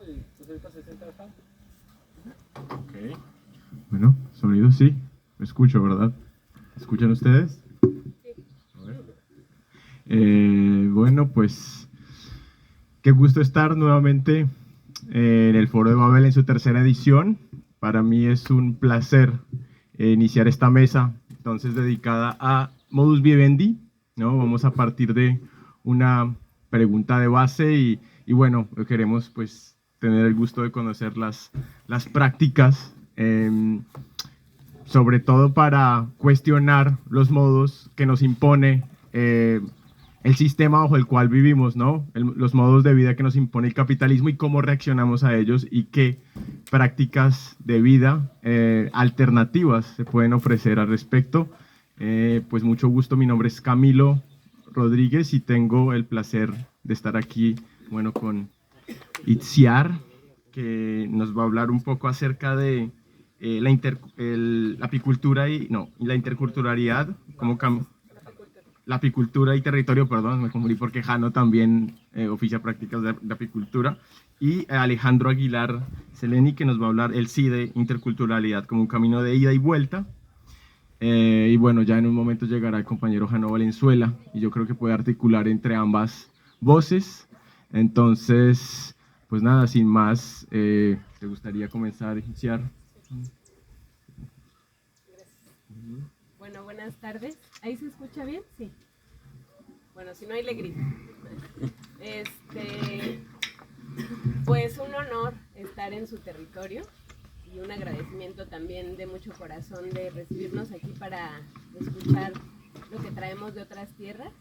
y pues ahorita se sienta acá. Ok. Bueno, sonido sí. Me escucho, ¿verdad? ¿Escuchan ustedes? A ver. Bueno, pues qué gusto estar nuevamente en el Foro de Babel en su tercera edición. Para mí es un placer iniciar esta mesa, entonces dedicada a modus vivendi, ¿no? Vamos a partir de una pregunta de base y bueno, queremos pues tener el gusto de conocer las prácticas, sobre todo para cuestionar los modos que nos impone el sistema bajo el cual vivimos, ¿no? Los modos de vida que nos impone el capitalismo y cómo reaccionamos a ellos y qué prácticas de vida alternativas se pueden ofrecer al respecto. Pues mucho gusto, mi nombre es Camilo Rodríguez y tengo el placer de estar aquí, bueno, con Itziar, que nos va a hablar un poco acerca de la apicultura la interculturalidad, la apicultura y territorio, perdón, me confundí porque Jano también oficia prácticas de apicultura, y Alejandro Aguilar Seleni, que nos va a hablar, él sí, de interculturalidad como un camino de ida y vuelta. Y bueno, ya en un momento llegará el compañero Jano Valenzuela, y yo creo que puede articular entre ambas voces. Entonces, pues nada, sin más, ¿te gustaría comenzar a iniciar? Bueno, buenas tardes. ¿Ahí se escucha bien? Sí. Bueno, si no, ahí le grito. Pues un honor estar en su territorio y un agradecimiento también de mucho corazón de recibirnos aquí para escuchar lo que traemos de otras tierras.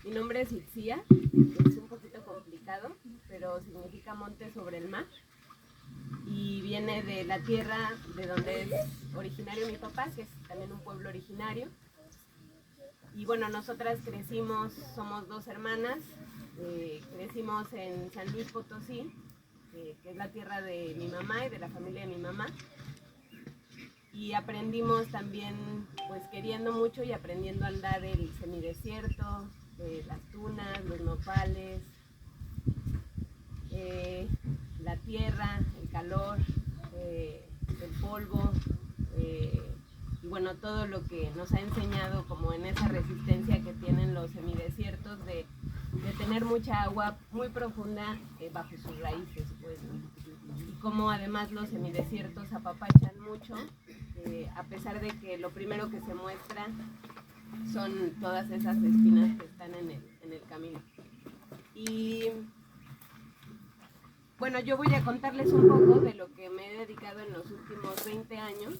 Mi nombre es Itzia, es un poquito complicado, pero significa monte sobre el mar. Y viene de la tierra de donde es originario mi papá, que es también un pueblo originario. Y bueno, nosotras crecimos, somos dos hermanas, crecimos en San Luis Potosí, que es la tierra de mi mamá y de la familia de mi mamá. Y aprendimos también, pues queriendo mucho y aprendiendo a andar el semidesierto, las tunas, los nopales, la tierra, el calor, el polvo, y bueno, todo lo que nos ha enseñado como en esa resistencia que tienen los semidesiertos de tener mucha agua muy profunda bajo sus raíces, pues, ¿no? Y como además los semidesiertos apapachan mucho, a pesar de que lo primero que se muestra son todas esas espinas que están en el camino. Y bueno, yo voy a contarles un poco de lo que me he dedicado en los últimos 20 años,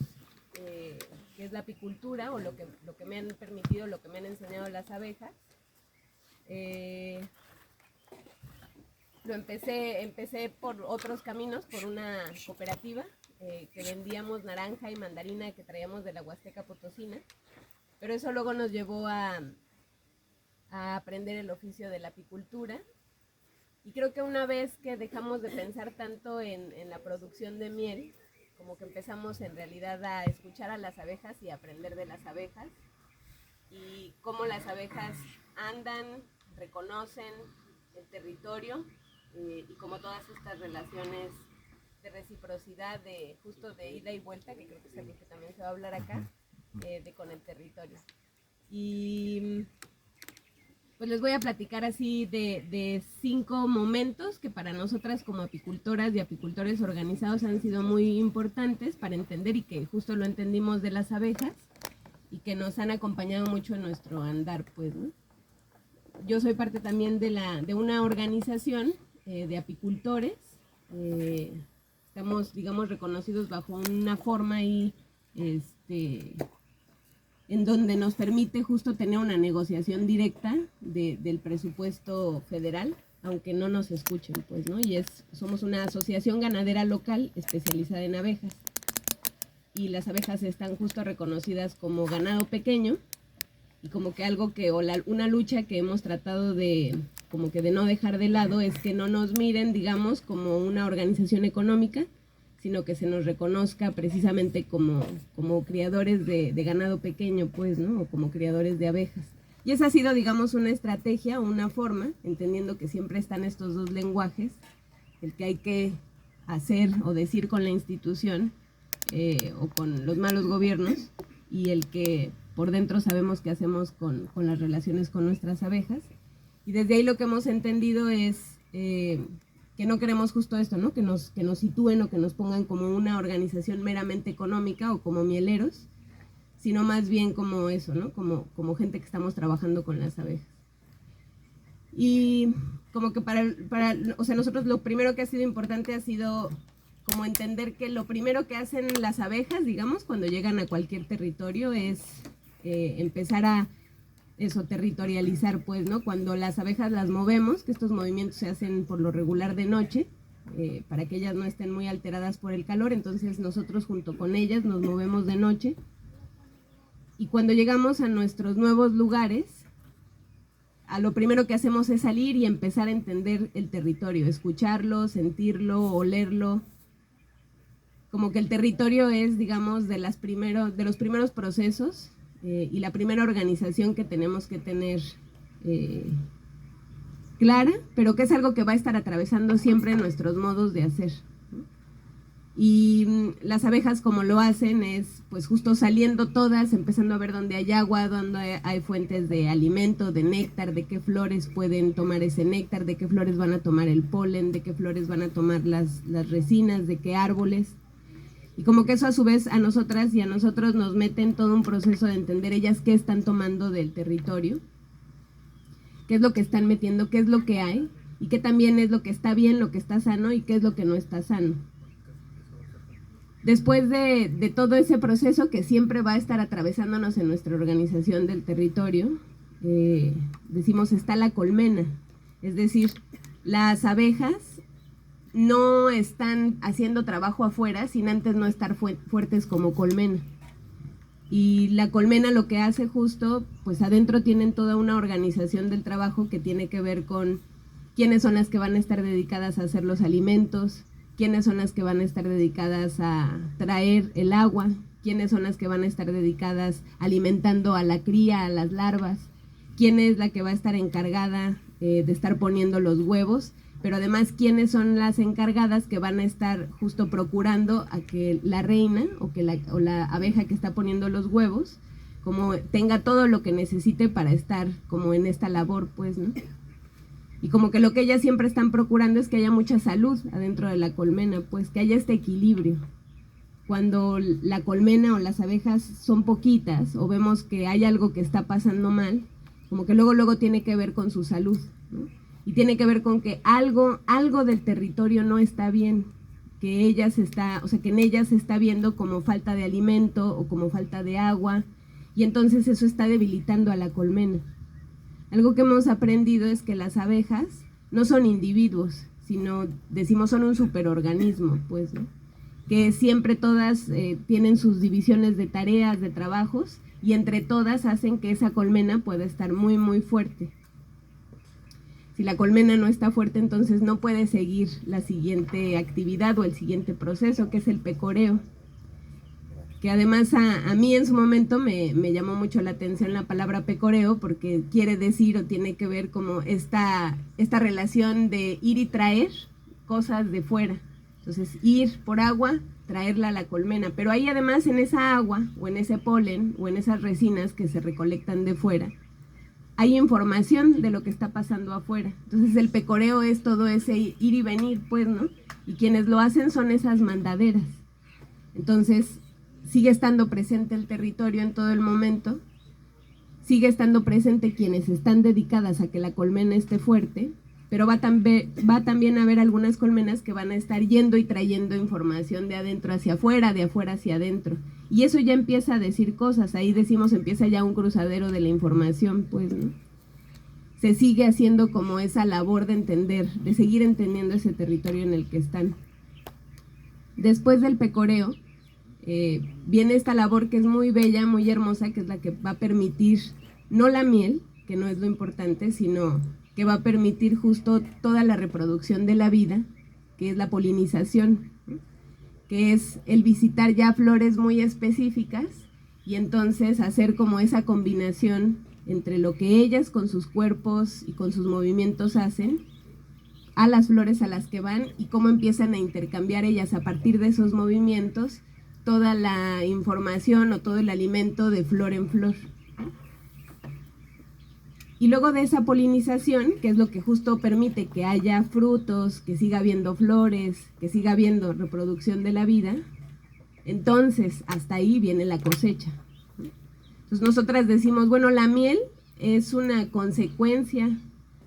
que es la apicultura, o lo que me han permitido, lo que me han enseñado las abejas. Empecé por otros caminos, por una cooperativa que vendíamos naranja y mandarina que traíamos de la Huasteca Potosina, pero eso luego nos llevó a aprender el oficio de la apicultura. Y creo que una vez que dejamos de pensar tanto en la producción de miel, como que empezamos en realidad a escuchar a las abejas y aprender de las abejas, y cómo las abejas andan, reconocen el territorio, y como todas estas relaciones de reciprocidad, de justo de ida y vuelta, que creo que es algo que también se va a hablar acá, con el territorio. Y pues les voy a platicar así de 5 momentos que para nosotras como apicultoras y apicultores organizados han sido muy importantes para entender, y que justo lo entendimos de las abejas y que nos han acompañado mucho en nuestro andar, pues, ¿no? Yo soy parte también de una organización de apicultores. Estamos, digamos, reconocidos bajo una forma ahí, en donde nos permite justo tener una negociación directa del presupuesto federal, aunque no nos escuchen, pues, ¿no? Y somos una asociación ganadera local especializada en abejas. Y las abejas están justo reconocidas como ganado pequeño, y como que algo que, una lucha que hemos tratado de no dejar de lado, es que no nos miren, digamos, como una organización económica, sino que se nos reconozca precisamente como criadores de ganado pequeño, pues, ¿no? O como criadores de abejas. Y esa ha sido, digamos, una estrategia o una forma, entendiendo que siempre están estos dos lenguajes, el que hay que hacer o decir con la institución o con los malos gobiernos, y el que por dentro sabemos qué hacemos con las relaciones con nuestras abejas. Y desde ahí lo que hemos entendido es que no queremos justo esto, ¿no? Que nos sitúen o que nos pongan como una organización meramente económica o como mieleros, sino más bien como eso, ¿no? Como gente que estamos trabajando con las abejas. Y como que o sea, nosotros lo primero que ha sido importante ha sido como entender que lo primero que hacen las abejas, digamos, cuando llegan a cualquier territorio es empezar a territorializar, pues, ¿no? Cuando las abejas las movemos, que estos movimientos se hacen por lo regular de noche, para que ellas no estén muy alteradas por el calor, entonces nosotros junto con ellas nos movemos de noche. Y cuando llegamos a nuestros nuevos lugares, a lo primero que hacemos es salir y empezar a entender el territorio, escucharlo, sentirlo, olerlo. Como que el territorio es, digamos, de los primeros procesos y la primera organización que tenemos que tener clara, pero que es algo que va a estar atravesando siempre nuestros modos de hacer, ¿no? Y las abejas, como lo hacen, es pues justo saliendo todas, empezando a ver dónde hay agua, dónde hay fuentes de alimento, de néctar, de qué flores pueden tomar ese néctar, de qué flores van a tomar el polen, de qué flores van a tomar las resinas, de qué árboles. Y como que eso a su vez a nosotras y a nosotros nos mete en todo un proceso de entender ellas qué están tomando del territorio, qué es lo que están metiendo, qué es lo que hay, y qué también es lo que está bien, lo que está sano y qué es lo que no está sano. Después de todo ese proceso que siempre va a estar atravesándonos en nuestra organización del territorio, decimos está la colmena, es decir, las abejas no están haciendo trabajo afuera sin antes no estar fuertes como colmena. Y la colmena lo que hace justo, pues adentro tienen toda una organización del trabajo que tiene que ver con quiénes son las que van a estar dedicadas a hacer los alimentos, quiénes son las que van a estar dedicadas a traer el agua, quiénes son las que van a estar dedicadas alimentando a la cría, a las larvas, quién es la que va a estar encargada de estar poniendo los huevos, pero además quiénes son las encargadas que van a estar justo procurando a que la reina o la abeja que está poniendo los huevos como tenga todo lo que necesite para estar como en esta labor, pues, ¿no? Y como que lo que ellas siempre están procurando es que haya mucha salud adentro de la colmena, pues que haya este equilibrio. Cuando la colmena o las abejas son poquitas o vemos que hay algo que está pasando mal, como que luego tiene que ver con su salud, ¿no? Y tiene que ver con que algo del territorio no está bien, que en ellas se está viendo como falta de alimento o como falta de agua, y entonces eso está debilitando a la colmena. Algo que hemos aprendido es que las abejas no son individuos, sino, decimos, son un superorganismo, pues, ¿no? Que siempre todas tienen sus divisiones de tareas, de trabajos, y entre todas hacen que esa colmena pueda estar muy, muy fuerte. Si la colmena no está fuerte, entonces no puede seguir la siguiente actividad o el siguiente proceso, que es el pecoreo. Que además a mí en su momento me llamó mucho la atención la palabra pecoreo, porque quiere decir o tiene que ver como esta relación de ir y traer cosas de fuera. Entonces ir por agua, traerla a la colmena, pero ahí además en esa agua o en ese polen o en esas resinas que se recolectan de fuera, hay información de lo que está pasando afuera. Entonces el pecoreo es todo ese ir y venir, pues, ¿no? Y quienes lo hacen son esas mandaderas. Entonces sigue estando presente el territorio en todo el momento, sigue estando presente quienes están dedicadas a que la colmena esté fuerte, pero va también a haber algunas colmenas que van a estar yendo y trayendo información de adentro hacia afuera, de afuera hacia adentro. Y eso ya empieza a decir cosas, ahí decimos empieza ya un cruzadero de la información, pues, ¿no? Se sigue haciendo como esa labor de entender, de seguir entendiendo ese territorio en el que están. Después del pecoreo, viene esta labor que es muy bella, muy hermosa, que es la que va a permitir, no la miel, que no es lo importante, sino que va a permitir justo toda la reproducción de la vida, que es la polinización, ¿no? Que es el visitar ya flores muy específicas y entonces hacer como esa combinación entre lo que ellas con sus cuerpos y con sus movimientos hacen a las flores a las que van y cómo empiezan a intercambiar ellas a partir de esos movimientos toda la información o todo el alimento de flor en flor. Y luego de esa polinización, que es lo que justo permite que haya frutos, que siga habiendo flores, que siga habiendo reproducción de la vida, entonces hasta ahí viene la cosecha. Entonces nosotras decimos, bueno, la miel es una consecuencia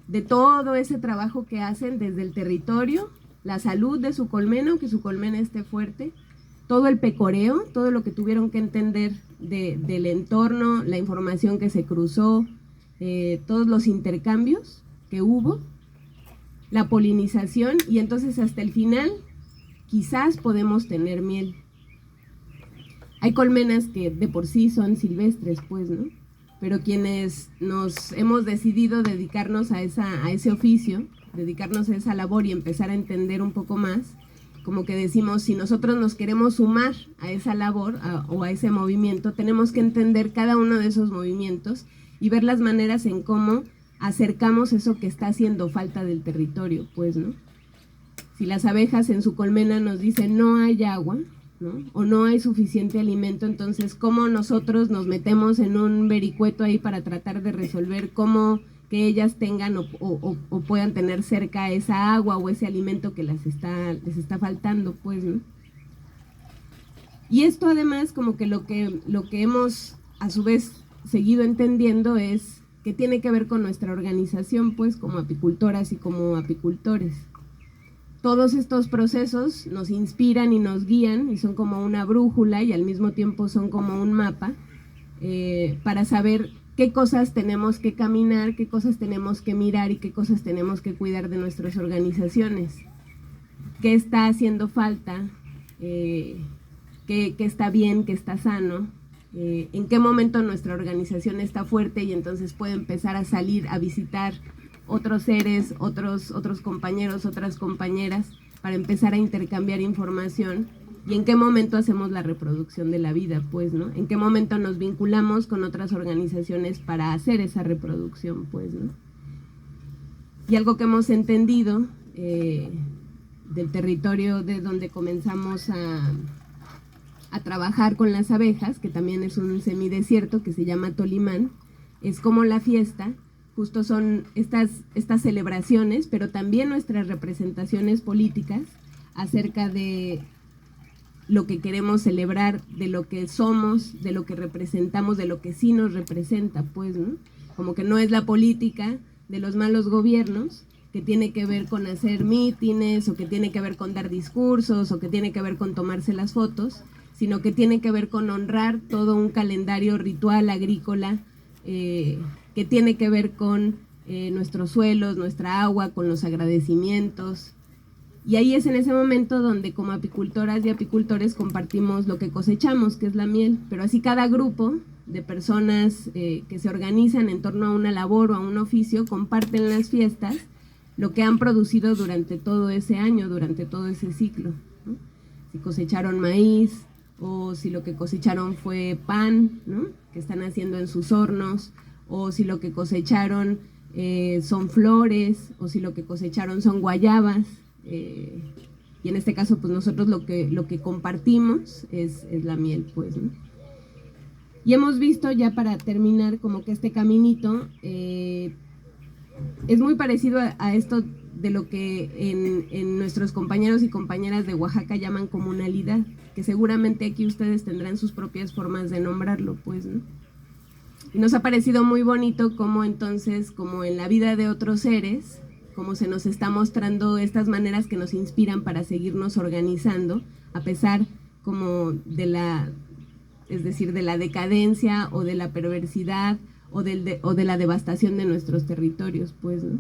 de todo ese trabajo que hacen desde el territorio, la salud de su colmena, que su colmena esté fuerte, todo el pecoreo, todo lo que tuvieron que entender del entorno, la información que se cruzó, todos los intercambios que hubo, la polinización, y entonces hasta el final quizás podemos tener miel. Hay colmenas que de por sí son silvestres, pues, ¿no? Pero quienes nos hemos decidido dedicarnos a ese oficio, dedicarnos a esa labor y empezar a entender un poco más, como que decimos, si nosotros nos queremos sumar a esa labor o a ese movimiento, tenemos que entender cada uno de esos movimientos y ver las maneras en cómo acercamos eso que está haciendo falta del territorio, pues, ¿no? Si las abejas en su colmena nos dicen no hay agua, ¿no? O no hay suficiente alimento, entonces cómo nosotros nos metemos en un vericueto ahí para tratar de resolver cómo que ellas tengan o puedan tener cerca esa agua o ese alimento que les está faltando, pues, ¿no? Y esto además como que lo que hemos a su vez seguido entendiendo es que tiene que ver con nuestra organización, pues, como apicultoras y como apicultores. Todos estos procesos nos inspiran y nos guían y son como una brújula y al mismo tiempo son como un mapa para saber qué cosas tenemos que caminar, qué cosas tenemos que mirar y qué cosas tenemos que cuidar de nuestras organizaciones. ¿Qué está haciendo falta? ¿Qué está bien? ¿Qué está sano? ¿En qué momento nuestra organización está fuerte y entonces puede empezar a salir a visitar otros seres, otros compañeros, otras compañeras, para empezar a intercambiar información? ¿Y en qué momento hacemos la reproducción de la vida, pues, ¿no? ¿En qué momento nos vinculamos con otras organizaciones para hacer esa reproducción, pues, ¿no? Y algo que hemos entendido del territorio de donde comenzamos a trabajar con las abejas, que también es un semidesierto que se llama Tolimán, es como la fiesta justo son estas celebraciones, pero también nuestras representaciones políticas acerca de lo que queremos celebrar, de lo que somos, de lo que representamos, de lo que sí nos representa, pues, ¿no? Como que no es la política de los malos gobiernos, que tiene que ver con hacer mítines, o que tiene que ver con dar discursos, o que tiene que ver con tomarse las fotos, sino que tiene que ver con honrar todo un calendario ritual agrícola, que tiene que ver con nuestros suelos, nuestra agua, con los agradecimientos. Y ahí es en ese momento donde como apicultoras y apicultores compartimos lo que cosechamos, que es la miel. Pero así cada grupo de personas que se organizan en torno a una labor o a un oficio comparten las fiestas lo que han producido durante todo ese año, durante todo ese ciclo, ¿no? Si cosecharon maíz, o si lo que cosecharon fue pan, ¿no? Que están haciendo en sus hornos, o si lo que cosecharon son flores, o si lo que cosecharon son guayabas, y en este caso pues nosotros lo que compartimos es la miel, pues, ¿no? Y hemos visto, ya para terminar, como que este caminito es muy parecido a esto de lo que en nuestros compañeros y compañeras de Oaxaca llaman comunalidad, que seguramente aquí ustedes tendrán sus propias formas de nombrarlo, pues, ¿no? Y nos ha parecido muy bonito cómo entonces, como en la vida de otros seres, cómo se nos está mostrando estas maneras que nos inspiran para seguirnos organizando, a pesar como de la decadencia o de la perversidad o de la devastación de nuestros territorios, pues, ¿no?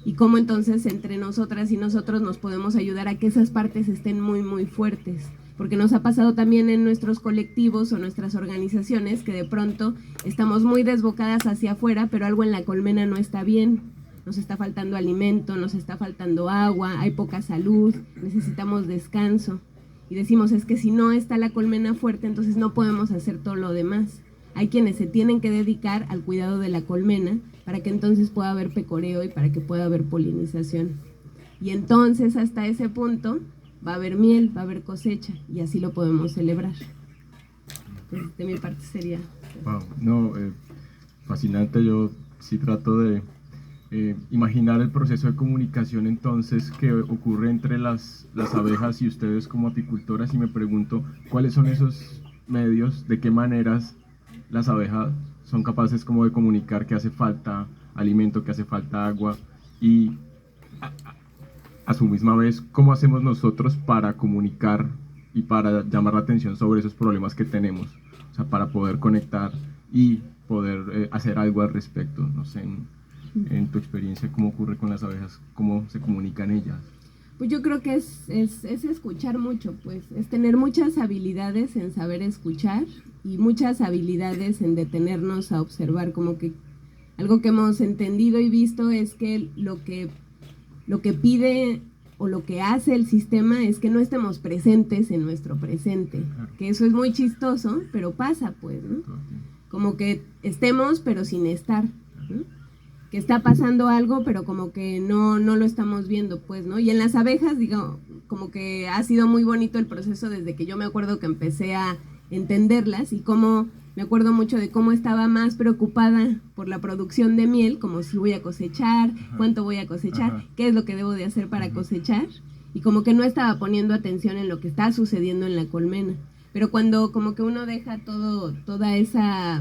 Y cómo entonces entre nosotras y nosotros nos podemos ayudar a que esas partes estén muy, muy fuertes. Porque nos ha pasado también en nuestros colectivos o nuestras organizaciones que de pronto estamos muy desbocadas hacia afuera, pero algo en la colmena no está bien. Nos está faltando alimento, nos está faltando agua, hay poca salud, necesitamos descanso. Y decimos, es que si no está la colmena fuerte, entonces no podemos hacer todo lo demás. Hay quienes se tienen que dedicar al cuidado de la colmena para que entonces pueda haber pecoreo y para que pueda haber polinización. Y entonces hasta ese punto va a haber miel, va a haber cosecha y así lo podemos celebrar. Entonces, de mi parte sería... Wow, no, fascinante. Yo sí trato de imaginar el proceso de comunicación entonces que ocurre entre las abejas y ustedes como apicultoras, y me pregunto cuáles son esos medios, de qué maneras las abejas son capaces como de comunicar que hace falta alimento, que hace falta agua, y a su misma vez cómo hacemos nosotros para comunicar y para llamar la atención sobre esos problemas que tenemos, o sea, para poder conectar y poder hacer algo al respecto. No sé, en tu experiencia, ¿cómo ocurre con las abejas? ¿Cómo se comunican ellas? Pues yo creo que es escuchar mucho, pues es tener muchas habilidades en saber escuchar y muchas habilidades en detenernos a observar. Como que algo que hemos entendido y visto es que lo que pide o lo que hace el sistema es que no estemos presentes en nuestro presente, que eso es muy chistoso, pero pasa, pues, ¿no? Como que estemos pero sin estar, ¿no? Que está pasando algo, pero como que no lo estamos viendo, pues, ¿no? Y en las abejas, digo, como que ha sido muy bonito el proceso desde que yo me acuerdo que empecé a entenderlas, y como me acuerdo mucho de cómo estaba más preocupada por la producción de miel, como si voy a cosechar, cuánto voy a cosechar, qué es lo que debo de hacer para cosechar, y como que no estaba poniendo atención en lo que está sucediendo en la colmena. Pero cuando como que uno deja toda esa...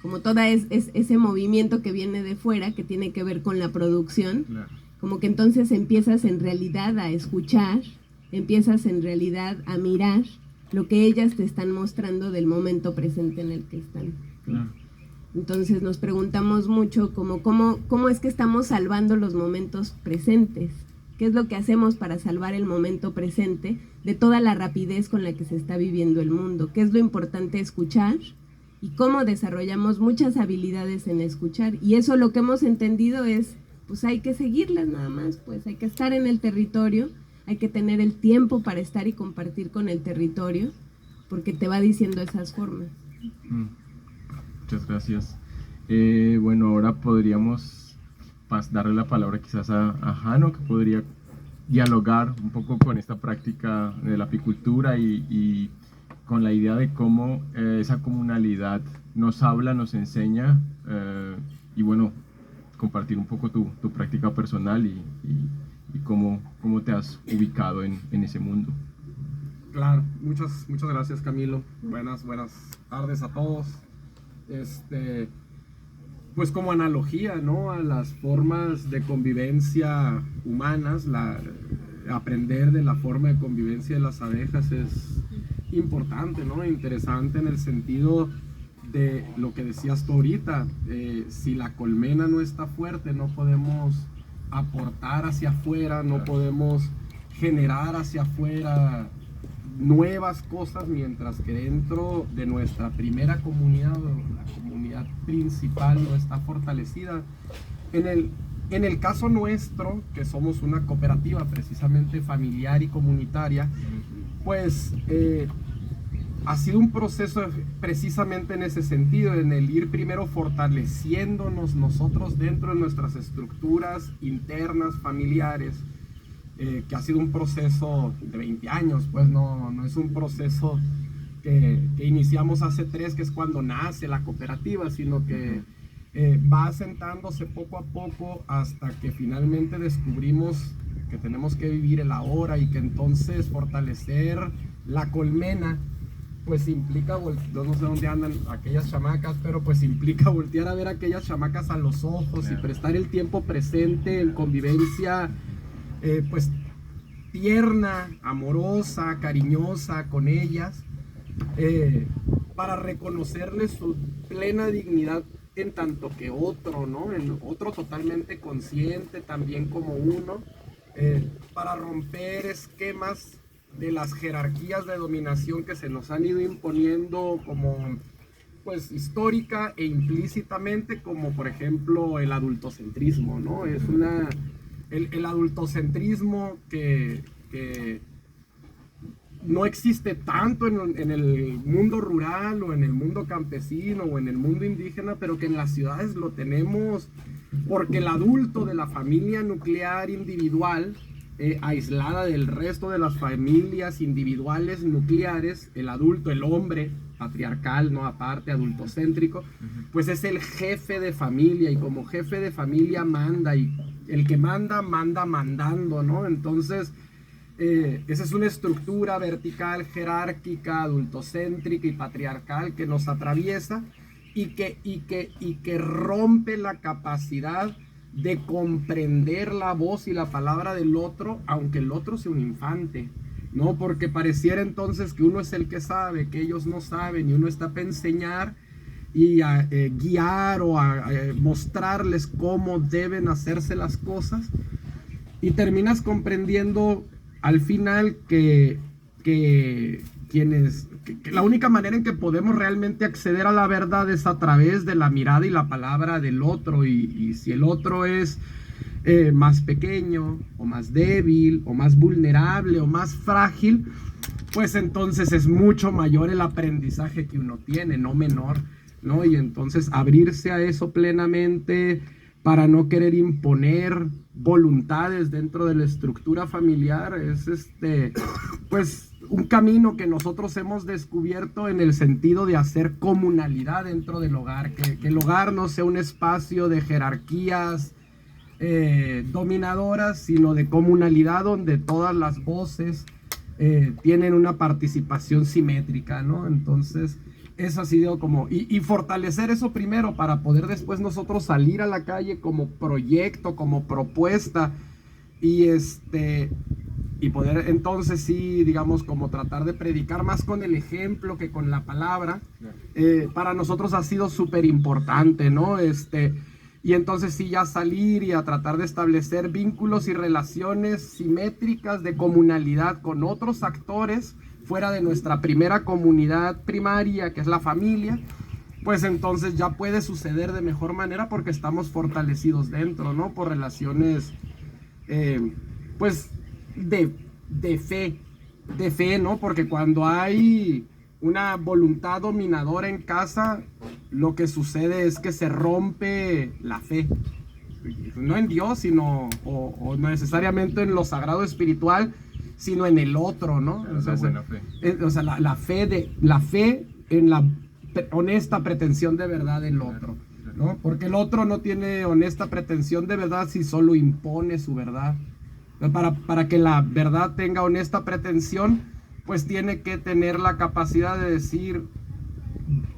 como ese movimiento que viene de fuera, que tiene que ver con la producción, claro. Como que entonces empiezas en realidad a escuchar, empiezas en realidad a mirar lo que ellas te están mostrando del momento presente en el que están. Claro. Entonces nos preguntamos mucho cómo es que estamos salvando los momentos presentes, qué es lo que hacemos para salvar el momento presente de toda la rapidez con la que se está viviendo el mundo, qué es lo importante escuchar, y cómo desarrollamos muchas habilidades en escuchar. Y eso lo que hemos entendido es, pues hay que seguirlas nada más, pues hay que estar en el territorio, hay que tener el tiempo para estar y compartir con el territorio, porque te va diciendo esas formas. Muchas gracias. Bueno, ahora podríamos darle la palabra quizás a Jano, que podría dialogar un poco con esta práctica de la apicultura y con la idea de cómo esa comunalidad nos habla, nos enseña, y bueno, compartir un poco tu práctica personal y cómo te has ubicado en ese mundo. Claro, muchas gracias, Camilo. Buenas tardes a todos. Pues como analogía, ¿no?, a las formas de convivencia humanas, aprender de la forma de convivencia de las abejas es importante, ¿no? Interesante en el sentido de lo que decías tú ahorita. Si la colmena no está fuerte, no podemos aportar hacia afuera, no podemos generar hacia afuera nuevas cosas, mientras que dentro de nuestra primera comunidad, la comunidad principal, no está fortalecida. En el caso nuestro, que somos una cooperativa precisamente familiar y comunitaria, pues ha sido un proceso precisamente en ese sentido, en el ir primero fortaleciéndonos nosotros dentro de nuestras estructuras internas, familiares, que ha sido un proceso de 20 años, pues no es un proceso que iniciamos hace 3, que es cuando nace la cooperativa, sino que va asentándose poco a poco hasta que finalmente descubrimos que tenemos que vivir el ahora, y que entonces fortalecer la colmena pues implica, no sé dónde andan aquellas chamacas, pero pues implica voltear a ver a aquellas chamacas a los ojos y prestar el tiempo presente en convivencia pues tierna, amorosa, cariñosa con ellas, para reconocerles su plena dignidad en tanto que otro, ¿no? En otro totalmente consciente también como uno, para romper esquemas de las jerarquías de dominación que se nos han ido imponiendo como pues histórica e implícitamente, como por ejemplo el adultocentrismo, ¿no? Es el adultocentrismo que no existe tanto en el mundo rural o en el mundo campesino o en el mundo indígena, pero que en las ciudades lo tenemos, porque el adulto de la familia nuclear individual, aislada del resto de las familias individuales nucleares. El adulto, el hombre patriarcal, no aparte, adultocéntrico, pues es el jefe de familia, y como jefe de familia manda, y el que manda mandando, ¿no? Entonces esa es una estructura vertical, jerárquica, adultocéntrica y patriarcal que nos atraviesa y que rompe la capacidad de comprender la voz y la palabra del otro, aunque el otro sea un infante, ¿no? Porque pareciera entonces que uno es el que sabe, que ellos no saben, y uno está para enseñar y a guiar o a mostrarles cómo deben hacerse las cosas, y terminas comprendiendo al final que la única manera en que podemos realmente acceder a la verdad es a través de la mirada y la palabra del otro, y si el otro es más pequeño o más débil o más vulnerable o más frágil, pues entonces es mucho mayor el aprendizaje que uno tiene, no menor, ¿no? Y entonces abrirse a eso plenamente para no querer imponer voluntades dentro de la estructura familiar es pues un camino que nosotros hemos descubierto en el sentido de hacer comunalidad dentro del hogar, que el hogar no sea un espacio de jerarquías dominadoras, sino de comunalidad donde todas las voces tienen una participación simétrica, ¿no? Entonces eso ha sido como, y fortalecer eso primero para poder después nosotros salir a la calle como proyecto, como propuesta, y poder entonces sí, digamos, como tratar de predicar más con el ejemplo que con la palabra. Para nosotros ha sido súper importante, ¿no? Y entonces sí, ya salir y a tratar de establecer vínculos y relaciones simétricas de comunalidad con otros actores fuera de nuestra primera comunidad primaria, que es la familia, pues entonces ya puede suceder de mejor manera porque estamos fortalecidos dentro, ¿no? Por relaciones, pues, de fe, ¿no? Porque cuando hay una voluntad dominadora en casa, lo que sucede es que se rompe la fe, no en Dios, sino, o no necesariamente en lo sagrado espiritual, sino en el otro, ¿no? O sea, la fe en la honesta pretensión de verdad del otro, ¿no? Porque el otro no tiene honesta pretensión de verdad si solo impone su verdad. Para que la verdad tenga honesta pretensión, pues tiene que tener la capacidad de decir: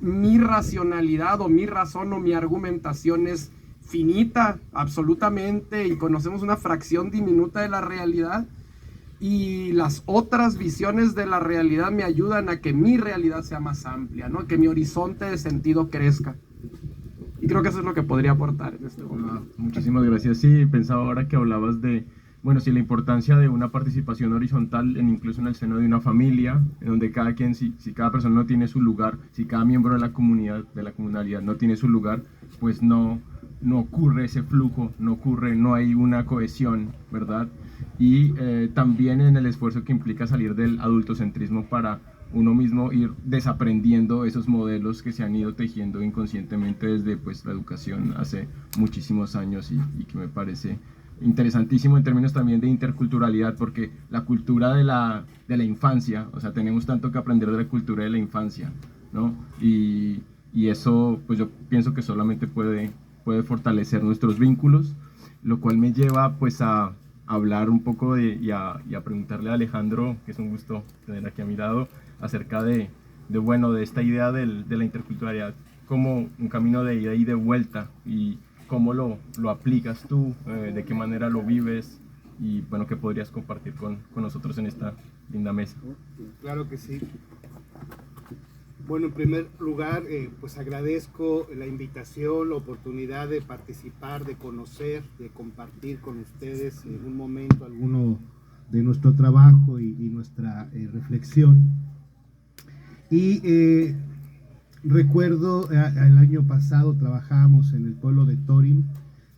mi racionalidad o mi razón o mi argumentación es finita, absolutamente, y conocemos una fracción diminuta de la realidad, y las otras visiones de la realidad me ayudan a que mi realidad sea más amplia, ¿no? Que mi horizonte de sentido crezca. Y creo que eso es lo que podría aportar en este momento. Muchísimas gracias. Sí, pensaba ahora que hablabas de, bueno, sí, la importancia de una participación horizontal, incluso en el seno de una familia, en donde cada quien, si cada persona no tiene su lugar, si cada miembro de la comunalidad no tiene su lugar, pues no ocurre ese flujo, no hay una cohesión, ¿verdad? Y también en el esfuerzo que implica salir del adultocentrismo para uno mismo ir desaprendiendo esos modelos que se han ido tejiendo inconscientemente desde, pues, la educación hace muchísimos años, y que me parece interesantísimo en términos también de interculturalidad, porque la cultura de la infancia, o sea, tenemos tanto que aprender de la cultura de la infancia, ¿no? Y eso, pues yo pienso que solamente puede fortalecer nuestros vínculos, lo cual me lleva pues a hablar un poco y a preguntarle a Alejandro, que es un gusto tener aquí a mi lado, acerca de esta idea de la interculturalidad como un camino de ida y de vuelta, y cómo lo aplicas tú, de qué manera lo vives, y bueno, qué podrías compartir con nosotros en esta linda mesa. Claro que sí. Bueno, en primer lugar, pues agradezco la invitación, la oportunidad de participar, de conocer, de compartir con ustedes en un momento alguno de nuestro trabajo y nuestra reflexión. Y recuerdo el año pasado trabajábamos en el pueblo de Torim,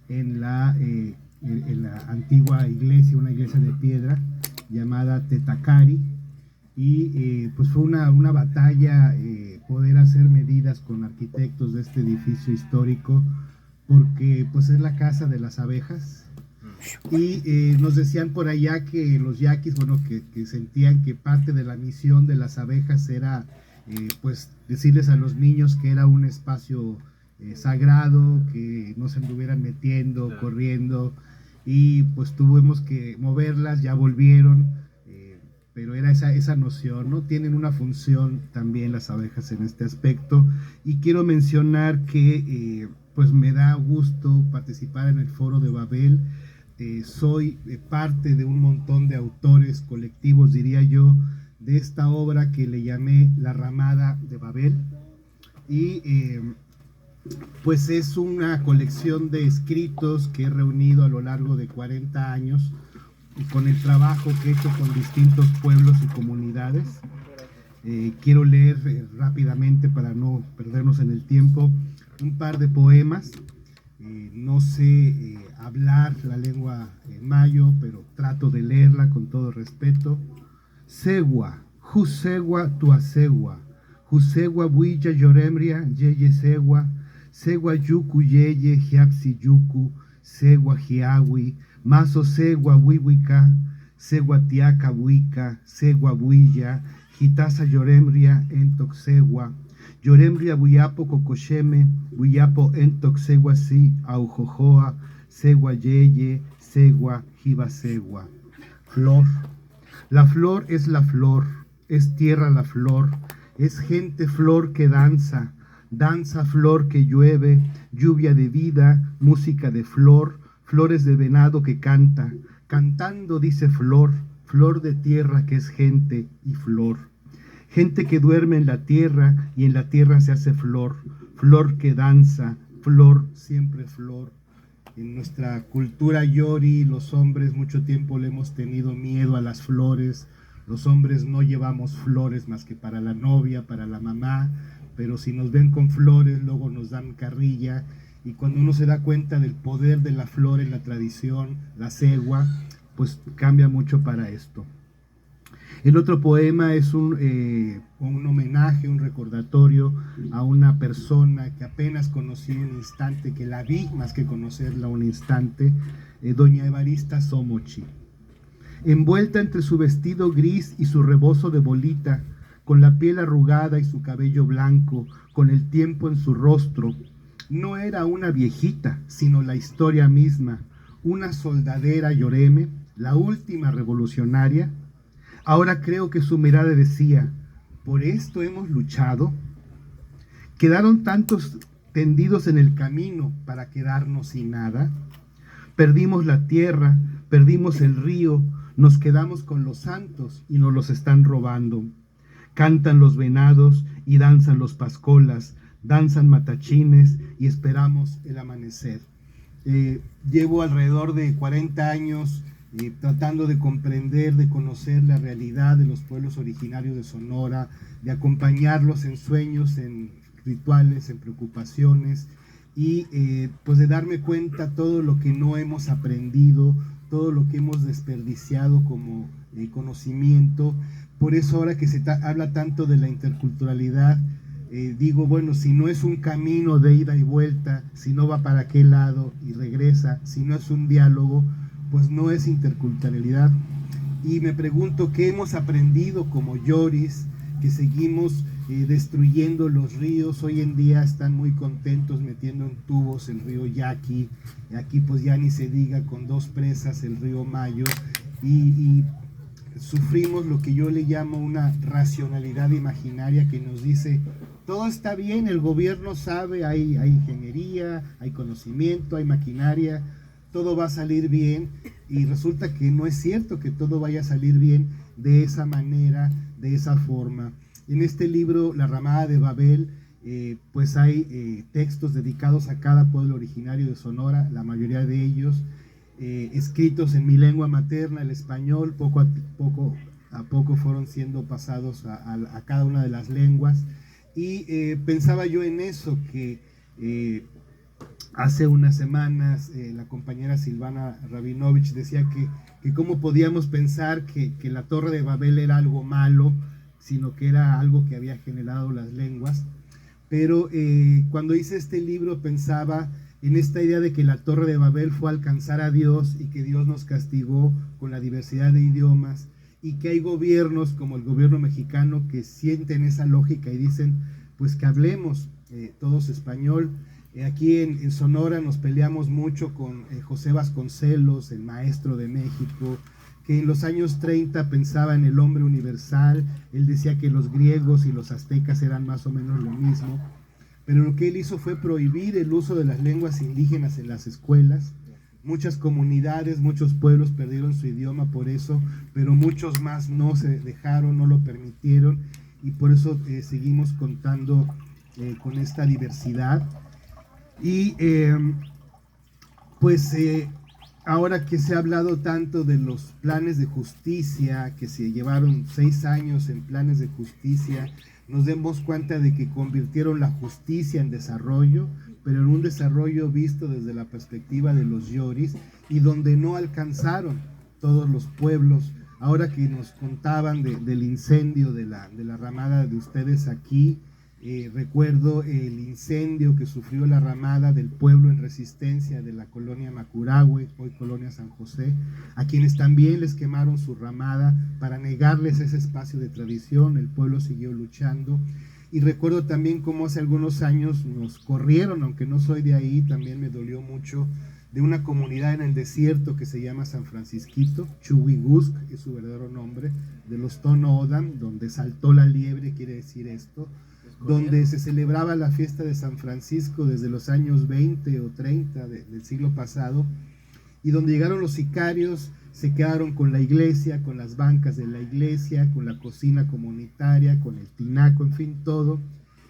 en la antigua iglesia, una iglesia de piedra llamada Tetacari, y pues fue una batalla poder hacer medidas con arquitectos de este edificio histórico, porque pues es la casa de las abejas, Y nos decían por allá que los yaquis, bueno, que sentían que parte de la misión de las abejas era pues decirles a los niños que era un espacio sagrado, que no se anduvieran metiendo, claro, corriendo, y pues tuvimos que moverlas, ya volvieron, pero era esa noción, ¿no? Tienen una función también las abejas en este aspecto, y quiero mencionar que pues me da gusto participar en el Foro de Babel. Soy parte de un montón de autores colectivos, diría yo, de esta obra que le llamé La Ramada de Babel, y pues es una colección de escritos que he reunido a lo largo de 40 años y con el trabajo que he hecho con distintos pueblos y comunidades. Quiero leer rápidamente para no perdernos en el tiempo un par de poemas. No sé hablar la lengua mayo, pero trato de leerla con todo respeto. Segua, Jusegua tuasegua, Jusegua builla yoremria, yeye segua, segua yuku yeye jiapsi yuku, segua jiawi, maso segua wiwika, segua tiaca buica, segua builla, gitasa yoremria entoxegua, yoremria buyapo cococheme, buyapo entoxegua si, aujojoa, segua yeye, segua jibasegua. Flor. La flor, es tierra la flor, es gente flor que danza, danza flor que llueve, lluvia de vida, música de flor, flores de venado que canta, cantando dice flor, flor de tierra que es gente y flor. Gente que duerme en la tierra y en la tierra se hace flor, flor que danza, flor, siempre flor. En nuestra cultura yori, los hombres mucho tiempo le hemos tenido miedo a las flores. Los hombres no llevamos flores más que para la novia, para la mamá, pero si nos ven con flores, luego nos dan carrilla. Y cuando uno se da cuenta del poder de la flor en la tradición, la segua, pues cambia mucho para esto. El otro poema es un homenaje, un recordatorio a una persona que apenas conocí un instante, que la vi más que conocerla un instante, doña Evarista Somochi. Envuelta entre su vestido gris y su rebozo de bolita, con la piel arrugada y su cabello blanco, con el tiempo en su rostro, no era una viejita, sino la historia misma, una soldadera yoreme, la última revolucionaria. Ahora creo que su mirada decía, ¿por esto hemos luchado? ¿Quedaron tantos tendidos en el camino para quedarnos sin nada? Perdimos la tierra, perdimos el río, nos quedamos con los santos y nos los están robando. Cantan los venados y danzan los pascolas, danzan matachines y esperamos el amanecer. Llevo alrededor de 40 años tratando de comprender, de conocer la realidad de los pueblos originarios de Sonora, de acompañarlos en sueños, en rituales, en preocupaciones, y pues de darme cuenta todo lo que no hemos aprendido, todo lo que hemos desperdiciado como conocimiento. Por eso ahora que se habla tanto de la interculturalidad, digo, bueno, si no es un camino de ida y vuelta, si no va para aquel lado y regresa, si no es un diálogo, pues no es interculturalidad. Y me pregunto qué hemos aprendido como yoris, que seguimos destruyendo los ríos. Hoy en día están muy contentos metiendo en tubos el río Yaqui, aquí pues ya ni se diga con 2 presas el río Mayo, y sufrimos lo que yo le llamo una racionalidad imaginaria que nos dice, todo está bien, el gobierno sabe, hay ingeniería, hay conocimiento, hay maquinaria, todo va a salir bien, y resulta que no es cierto que todo vaya a salir bien de esa manera, de esa forma. En este libro, La Ramada de Babel, pues hay textos dedicados a cada pueblo originario de Sonora, la mayoría de ellos escritos en mi lengua materna, el español. Poco a poco fueron siendo pasados a cada una de las lenguas, y pensaba yo en eso, que hace unas semanas la compañera Silvana Rabinovich decía que cómo podíamos pensar que la Torre de Babel era algo malo, sino que era algo que había generado las lenguas. Pero cuando hice este libro pensaba en esta idea de que la Torre de Babel fue alcanzar a Dios y que Dios nos castigó con la diversidad de idiomas, y que hay gobiernos como el gobierno mexicano que sienten esa lógica y dicen, pues que hablemos todos español. Aquí en Sonora nos peleamos mucho con José Vasconcelos, el maestro de México, que en los años 30 pensaba en el hombre universal. Él decía que los griegos y los aztecas eran más o menos lo mismo, pero lo que él hizo fue prohibir el uso de las lenguas indígenas en las escuelas. Muchas comunidades, muchos pueblos perdieron su idioma por eso, pero muchos más no se dejaron, no lo permitieron, y por eso seguimos contando con esta diversidad. Y ahora que se ha hablado tanto de los planes de justicia, que se llevaron 6 años en planes de justicia, nos demos cuenta de que convirtieron la justicia en desarrollo, pero en un desarrollo visto desde la perspectiva de los yoris, y donde no alcanzaron todos los pueblos. Ahora que nos contaban del incendio de la ramada de ustedes aquí, recuerdo el incendio que sufrió la ramada del pueblo en resistencia de la colonia Macurahue, hoy colonia San José, a quienes también les quemaron su ramada para negarles ese espacio de tradición. El pueblo siguió luchando. Y recuerdo también cómo hace algunos años nos corrieron, aunque no soy de ahí, también me dolió mucho, de una comunidad en el desierto que se llama San Francisquito, Chuhuigusk es su verdadero nombre, de los Tono Odam, donde saltó la liebre, quiere decir esto, donde se celebraba la fiesta de San Francisco desde los años 20 o 30 del siglo pasado, y donde llegaron los sicarios, se quedaron con la iglesia, con las bancas de la iglesia, con la cocina comunitaria, con el tinaco, en fin, todo.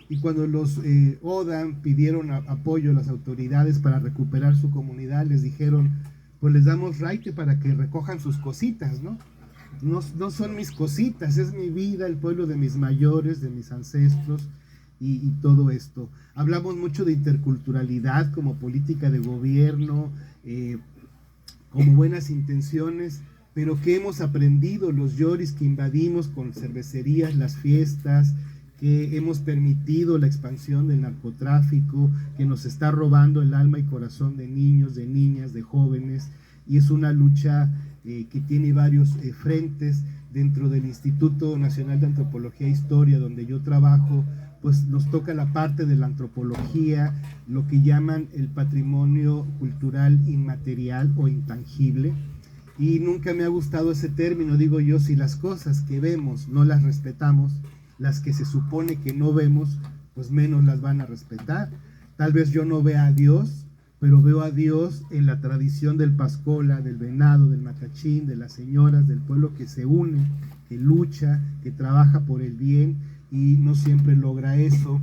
Y cuando los Odam pidieron apoyo a las autoridades para recuperar su comunidad, les dijeron, pues les damos raite para que recojan sus cositas, ¿no? No son mis cositas, es mi vida, el pueblo de mis mayores, de mis ancestros, y todo esto. Hablamos mucho de interculturalidad como política de gobierno, como buenas intenciones, pero ¿qué hemos aprendido los yoris que invadimos con cervecerías las fiestas, que hemos permitido la expansión del narcotráfico, que nos está robando el alma y corazón de niños, de niñas, de jóvenes? Y es una lucha que tiene varios frentes. Dentro del Instituto Nacional de Antropología e Historia, donde yo trabajo, pues nos toca la parte de la antropología, lo que llaman el patrimonio cultural inmaterial o intangible, y nunca me ha gustado ese término. Digo yo, si las cosas que vemos no las respetamos, las que se supone que no vemos, pues menos las van a respetar. Tal vez yo no vea a Dios, pero veo a Dios en la tradición del pascola, del venado, del matachín, de las señoras, del pueblo que se une, que lucha, que trabaja por el bien, y no siempre logra eso.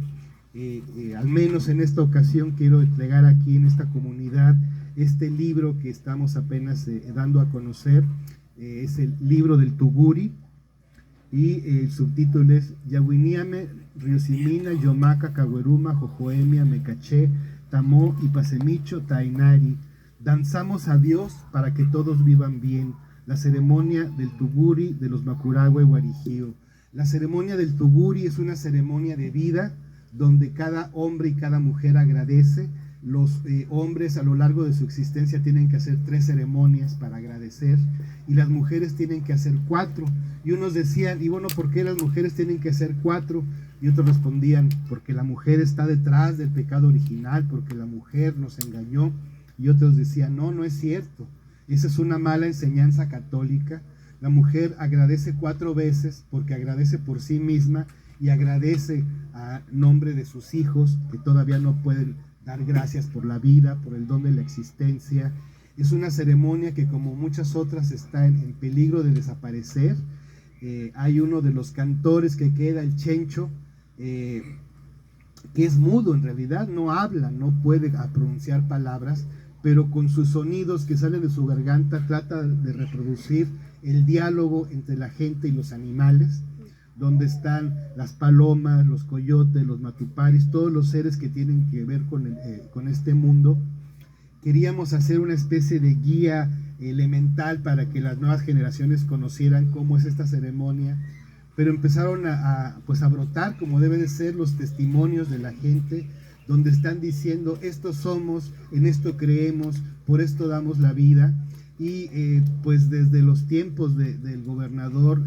Al menos en esta ocasión quiero entregar aquí en esta comunidad este libro que estamos apenas dando a conocer. Es el libro del Tuguri, y el subtítulo es Yahuiniame, Riosimina, Yomaca, Cagueruma, Jojoemia, Mecaché, Tamó y Pasemicho, Tainari. Danzamos a Dios para que todos vivan bien. La ceremonia del Tuguri de los Macurahue Guarijío. La ceremonia del Tuguri es una ceremonia de vida donde cada hombre y cada mujer agradece. Los hombres a lo largo de su existencia tienen que hacer 3 ceremonias para agradecer, y las mujeres tienen que hacer 4. Y unos decían, y bueno, ¿por qué las mujeres tienen que hacer 4? Y otros respondían, porque la mujer está detrás del pecado original, porque la mujer nos engañó. Y otros decían, no, no es cierto, esa es una mala enseñanza católica. La mujer agradece 4 veces porque agradece por sí misma y agradece a nombre de sus hijos que todavía no pueden dar gracias por la vida, por el don de la existencia. Es una ceremonia que, como muchas otras, está en peligro de desaparecer. Hay uno de los cantores que queda, el Chencho, que es mudo en realidad, no habla, no puede pronunciar palabras, pero con sus sonidos que salen de su garganta trata de reproducir el diálogo entre la gente y los animales, donde están las palomas, los coyotes, los matuparis, todos los seres que tienen que ver con este mundo. Queríamos hacer una especie de guía elemental para que las nuevas generaciones conocieran cómo es esta ceremonia, pero empezaron a brotar, como debe de ser, los testimonios de la gente, donde están diciendo esto somos, en esto creemos, por esto damos la vida. Y pues desde los tiempos del gobernador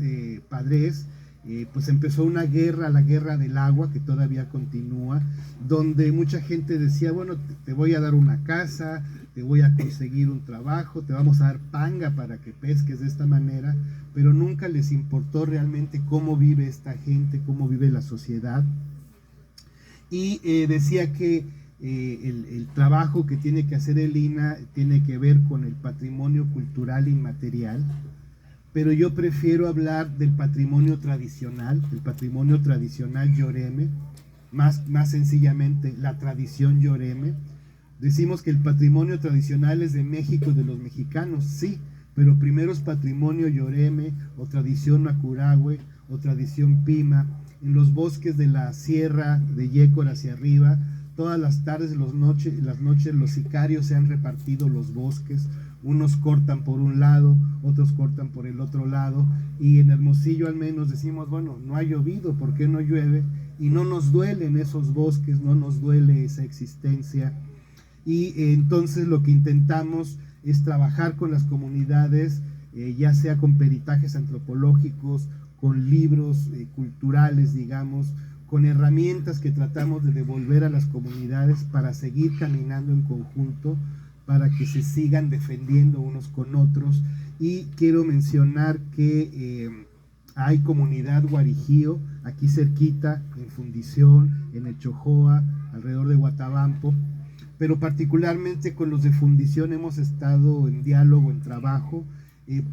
Padres, pues empezó una guerra, la guerra del agua, que todavía continúa, donde mucha gente decía, bueno, te voy a dar una casa, te voy a conseguir un trabajo, te vamos a dar panga para que pesques de esta manera, pero nunca les importó realmente cómo vive esta gente, cómo vive la sociedad. Y decía que el trabajo que tiene que hacer el INAH tiene que ver con el patrimonio cultural inmaterial, pero yo prefiero hablar del patrimonio tradicional, Yoreme, más sencillamente la tradición Yoreme. Decimos que el patrimonio tradicional es de México, de los mexicanos, sí, pero primero es patrimonio Yoreme, o tradición Macurahue, o tradición Pima. En los bosques de la sierra de Yécora hacia arriba, todas las tardes, las noches, los sicarios se han repartido los bosques. Unos cortan por un lado, otros cortan por el otro lado, y en Hermosillo al menos decimos, bueno, no ha llovido, ¿por qué no llueve? Y no nos duelen esos bosques, no nos duele esa existencia. Y entonces lo que intentamos es trabajar con las comunidades, ya sea con peritajes antropológicos, con libros culturales, digamos, con herramientas que tratamos de devolver a las comunidades para seguir caminando en conjunto, para que se sigan defendiendo unos con otros. Y quiero mencionar que hay comunidad guarijío aquí cerquita, en Fundición, en Echojoa, alrededor de Guatabampo, pero particularmente con los de Fundición hemos estado en diálogo, en trabajo,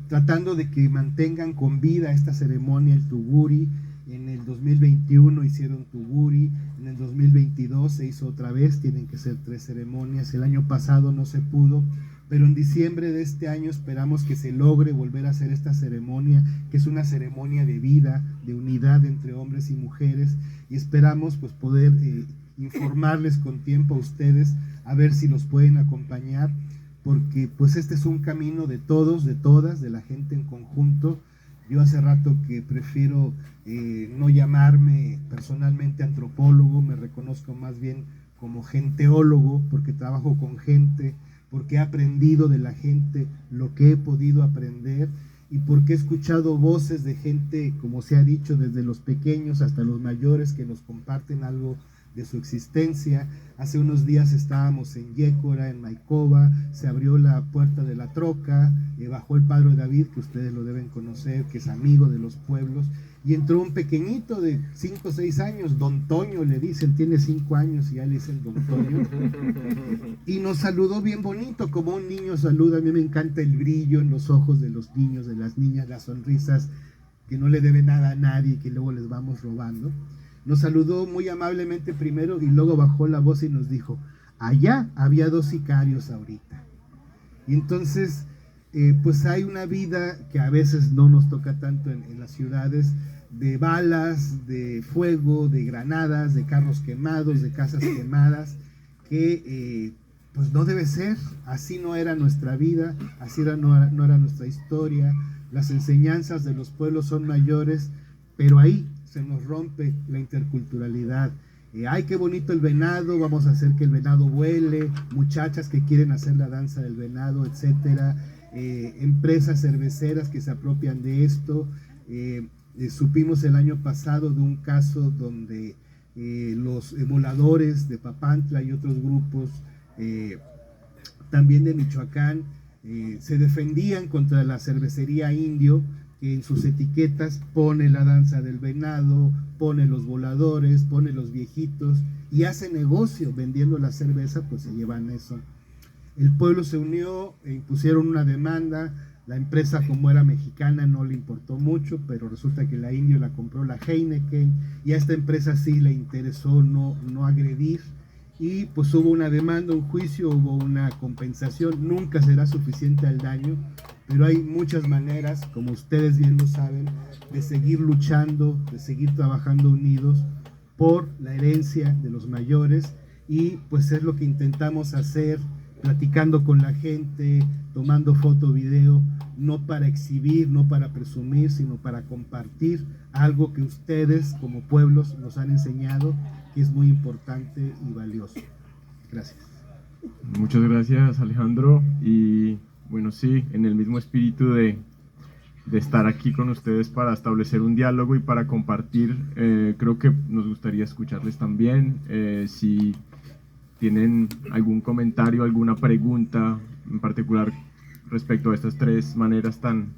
tratando de que mantengan con vida esta ceremonia, el Tuguri. En el 2021 hicieron Tuguri, en el 2022 se hizo otra vez, tienen que ser 3 ceremonias, el año pasado no se pudo, pero en diciembre de este año esperamos que se logre volver a hacer esta ceremonia, que es una ceremonia de vida, de unidad entre hombres y mujeres, y esperamos pues poder informarles con tiempo a ustedes, a ver si los pueden acompañar, porque pues este es un camino de todos, de todas, de la gente en conjunto. Yo hace rato que prefiero no llamarme personalmente antropólogo, me reconozco más bien como genteólogo, porque trabajo con gente, porque he aprendido de la gente lo que he podido aprender, y porque he escuchado voces de gente, como se ha dicho, desde los pequeños hasta los mayores, que nos comparten algo de su existencia. Hace unos días estábamos en Yécora, en Maicova, se abrió la puerta de la troca, bajó el padre David, que ustedes lo deben conocer, que es amigo de los pueblos, y entró un pequeñito de 5 o 6 años, Don Toño le dicen, tiene 5 años y ya le dicen Don Toño, y nos saludó bien bonito, como un niño saluda. A mí me encanta el brillo en los ojos de los niños, de las niñas, las sonrisas, que no le debe nada a nadie, que luego les vamos robando. Nos saludó muy amablemente primero y luego bajó la voz y nos dijo, allá había 2 sicarios ahorita. Y entonces, pues hay una vida que a veces no nos toca tanto en las ciudades, de balas, de fuego, de granadas, de carros quemados, de casas quemadas, que pues no debe ser. Así no era nuestra vida, así no era nuestra historia. Las enseñanzas de los pueblos son mayores, pero ahí se nos rompe la interculturalidad. Ay, qué bonito el venado, vamos a hacer que el venado vuele, muchachas que quieren hacer la danza del venado, etcétera, empresas cerveceras que se apropian de esto. Supimos el año pasado de un caso donde los voladores de Papantla y otros grupos también de Michoacán se defendían contra la cervecería Indio, que en sus etiquetas pone la danza del venado, pone los voladores, pone los viejitos, y hace negocio vendiendo la cerveza, pues se llevan eso. El pueblo se unió e impusieron una demanda. La empresa, como era mexicana, no le importó mucho, pero resulta que la Indio la compró la Heineken, y a esta empresa sí le interesó no agredir, y pues hubo una demanda, un juicio, hubo una compensación. Nunca será suficiente al daño, pero hay muchas maneras, como ustedes bien lo saben, de seguir luchando, de seguir trabajando unidos por la herencia de los mayores, y pues es lo que intentamos hacer platicando con la gente, tomando foto, video, no para exhibir, no para presumir, sino para compartir algo que ustedes como pueblos nos han enseñado que es muy importante y valioso. Gracias. Muchas gracias, Alejandro. Y bueno, sí, en el mismo espíritu de estar aquí con ustedes para establecer un diálogo y para compartir, creo que nos gustaría escucharles también. Si tienen algún comentario, alguna pregunta en particular respecto a estas tres maneras tan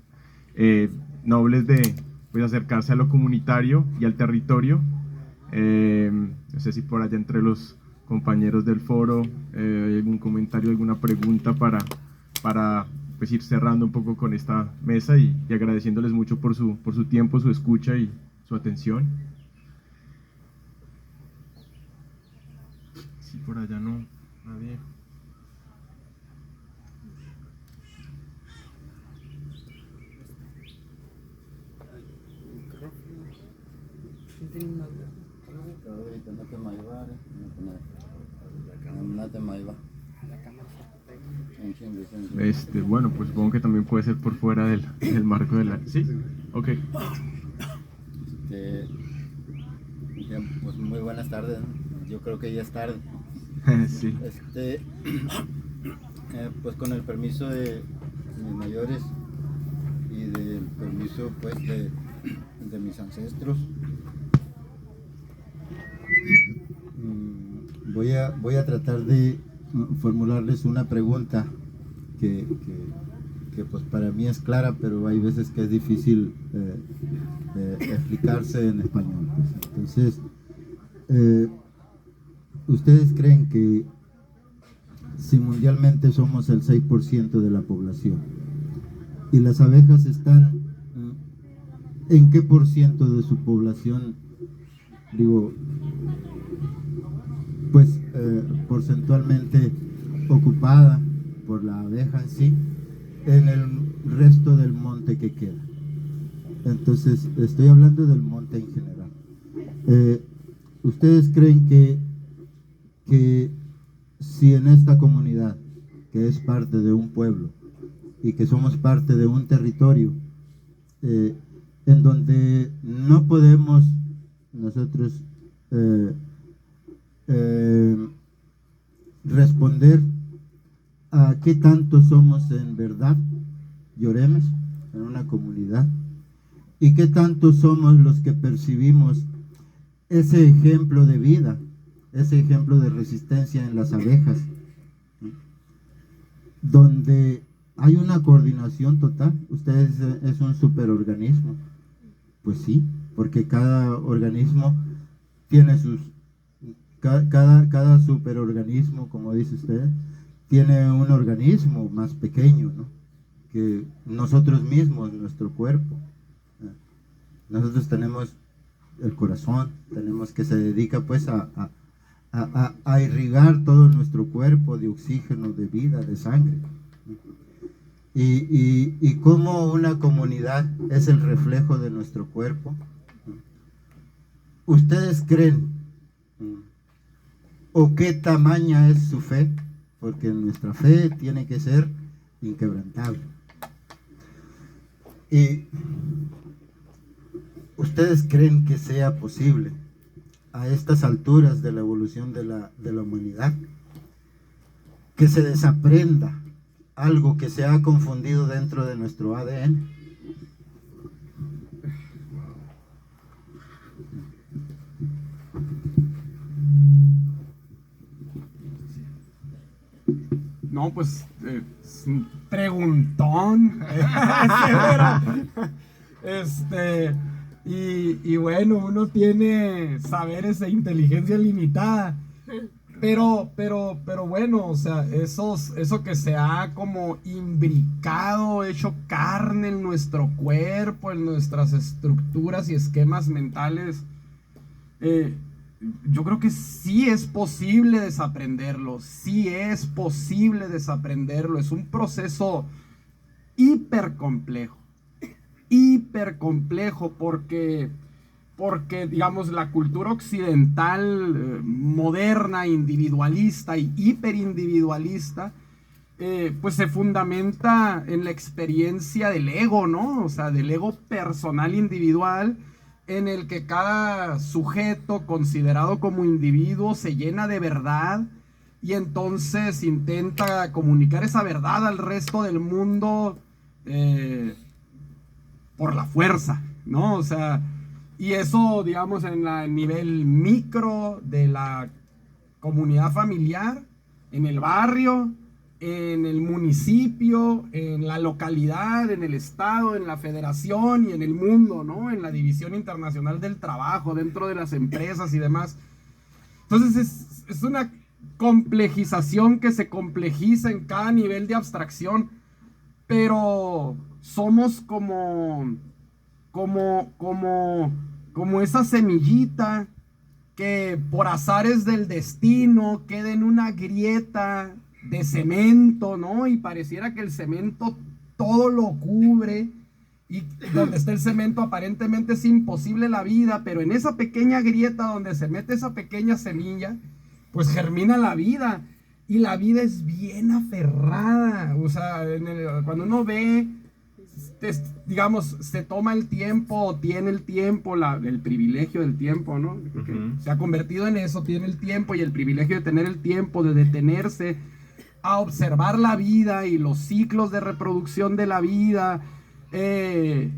nobles de pues, acercarse a lo comunitario y al territorio. No sé si por allá entre los compañeros del foro hay algún comentario, alguna pregunta para pues, ir cerrando un poco con esta mesa y agradeciéndoles mucho por su tiempo, su escucha y su atención. Si por allá no, nadie. Bueno, pues supongo que también puede ser por fuera del marco de la... ¿Sí? Ok. Pues muy buenas tardes. Yo creo que ya es tarde. Sí. Pues con el permiso de mis mayores y del permiso pues de mis ancestros, voy a tratar de formularles una pregunta que pues para mí es clara, pero hay veces que es difícil explicarse en español. Entonces, ¿ustedes creen que si mundialmente somos el 6% de la población y las abejas están en qué por ciento de su población, digo, pues porcentualmente ocupada por la abeja en sí, en el resto del monte que queda? Entonces, estoy hablando del monte en general. ¿Ustedes creen que si en esta comunidad, que es parte de un pueblo y que somos parte de un territorio, en donde no podemos nosotros responder a qué tanto somos en verdad lloremes en una comunidad y qué tanto somos los que percibimos ese ejemplo de vida, ese ejemplo de resistencia en las abejas, donde hay una coordinación total? Ustedes es un superorganismo. Pues sí, porque cada organismo tiene cada superorganismo, como dice usted, tiene un organismo más pequeño, ¿no?, que nosotros mismos, nuestro cuerpo. Nosotros tenemos el corazón, tenemos que se dedica pues a irrigar todo nuestro cuerpo de oxígeno, de vida, de sangre. Y como una comunidad es el reflejo de nuestro cuerpo. ¿Ustedes creen o qué tamaña es su fe? Porque nuestra fe tiene que ser inquebrantable. ¿Y ustedes creen que sea posible a estas alturas de la evolución de la humanidad que se desaprenda algo que se ha confundido dentro de nuestro ADN? No, pues es un preguntón. Y bueno, uno tiene saberes de inteligencia limitada. Pero bueno, o sea, eso que se ha como imbricado, hecho carne en nuestro cuerpo, en nuestras estructuras y esquemas mentales, yo creo que sí es posible desaprenderlo, es un proceso hiper complejo porque digamos la cultura occidental moderna, individualista y hiperindividualista pues se fundamenta en la experiencia del ego, ¿no? O sea, del ego personal individual, en el que cada sujeto considerado como individuo se llena de verdad y entonces intenta comunicar esa verdad al resto del mundo por la fuerza, ¿no? O sea, y eso, digamos, en el nivel micro de la comunidad familiar, en el barrio, en el municipio, en la localidad, en el estado, en la federación y en el mundo, ¿no? En la división internacional del trabajo, dentro de las empresas y demás. Entonces es una complejización que se complejiza en cada nivel de abstracción, pero somos como esa semillita que por azares del destino queda en una grieta de cemento, ¿no? Y pareciera que el cemento todo lo cubre, y donde está el cemento aparentemente es imposible la vida, pero en esa pequeña grieta donde se mete esa pequeña semilla, pues germina la vida, y la vida es bien aferrada. O sea, cuando uno ve, digamos, se toma el tiempo, tiene el tiempo, el privilegio del tiempo, ¿no? Se ha convertido en eso, tiene el tiempo y el privilegio de tener el tiempo, de detenerse a observar la vida y los ciclos de reproducción de la vida. Te